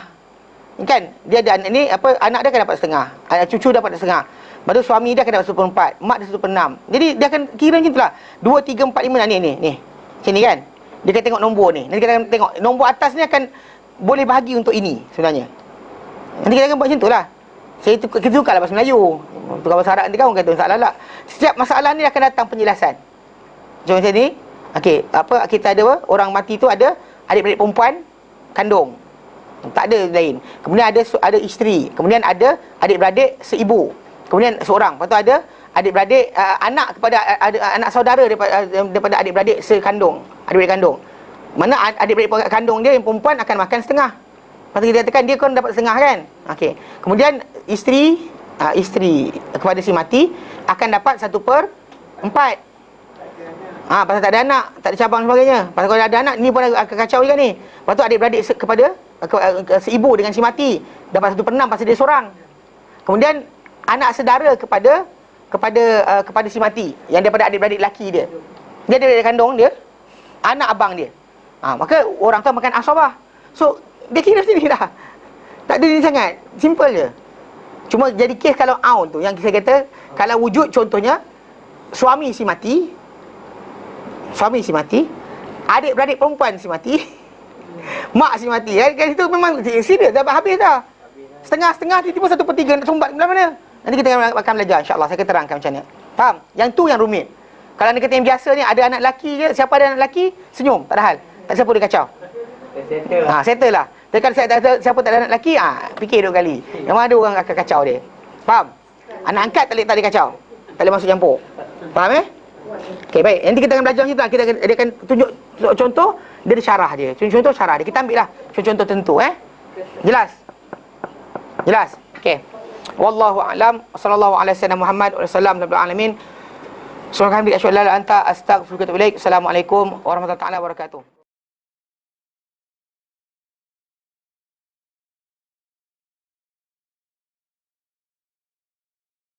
Kan? Dia ada ni anak dia akan dapat setengah. Cucu dapat setengah. Lepas tu suami dia akan dapat 1/4, mak dia 1/6. Jadi dia akan kira macam itulah. 2 3 4 5 ni. Macam ni kan? Dia akan tengok nombor ni. Nanti kita akan tengok nombor atas ni akan boleh bahagi untuk ini sebenarnya. Nanti kita akan buat macam itulah. Kita tukarlah bahasa Melayu. Tukar bahasa Arab nanti kan orang kata masalah lah. Setiap masalah ni akan datang penjelasan. Macam ni. Okey, kita ada orang mati tu ada adik-beradik perempuan kandung. Tak ada lain. Kemudian ada isteri. Kemudian ada adik-beradik seibu. Kemudian seorang. Lepas tu ada adik-beradik anak kepada anak saudara daripada adik-beradik sekandung, adik-beradik kandung. Mana adik-beradik kandung dia yang perempuan akan makan setengah. Lepas tu kita katakan dia kan dapat setengah kan. Okey. Kemudian isteri kepada si mati akan dapat 1/4. Pasal tak ada anak, tak ada cabang sebagainya. Pasal kalau ada anak ni pun akan kacau juga ni. Lepas tu adik-beradik kepada seibu dengan si mati dapat 1/6 pasal dia seorang. Kemudian anak saudara kepada si mati yang daripada adik-beradik lelaki dia. Dia adik-beradik kandung dia, anak abang dia. Maka orang tu makan asabah. So dia kira macam ni dah. Tak ada ni sangat. Simple je. Cuma jadi kes kalau aun tu yang saya kata, kalau wujud contohnya suami si mati, adik-beradik perempuan si mati, mak si mati. Kan itu memang serius dah habis dah. Setengah-setengah tiba-tiba 1/3 nak sumbat ke mana? Nanti kita akan belajar insya-Allah, saya akan terangkan macam mana. Faham? Yang tu yang rumit. Kalau anda kata yang biasa ni ada anak lelaki je, siapa ada anak lelaki senyum, tak ada hal. Tak siapa dia kacau. Settle lah. Tapi kalau siapa tak ada anak lelaki, fikir 2 kali. Memang ada orang akan kacau dia. Faham? Anak angkat tak boleh kacau. Tak boleh masuk campur. Faham Okey, baik. Nanti kita akan belajar macam tu lah. Dia akan tunjuk contoh, dia ada syarah dia. Contoh syarah dia. Kita ambil lah contoh tentu. Jelas? Okey. Wallahu a'lam. Sallallahu alaihi wasallam Muhammad wa sallam rabbil alamin. Subhanaka wa bihamdika asyhadu an la ilaha illa anta astaghfiruka wa atubu ilaik. Assalamualaikum warahmatullahi wabarakatuh.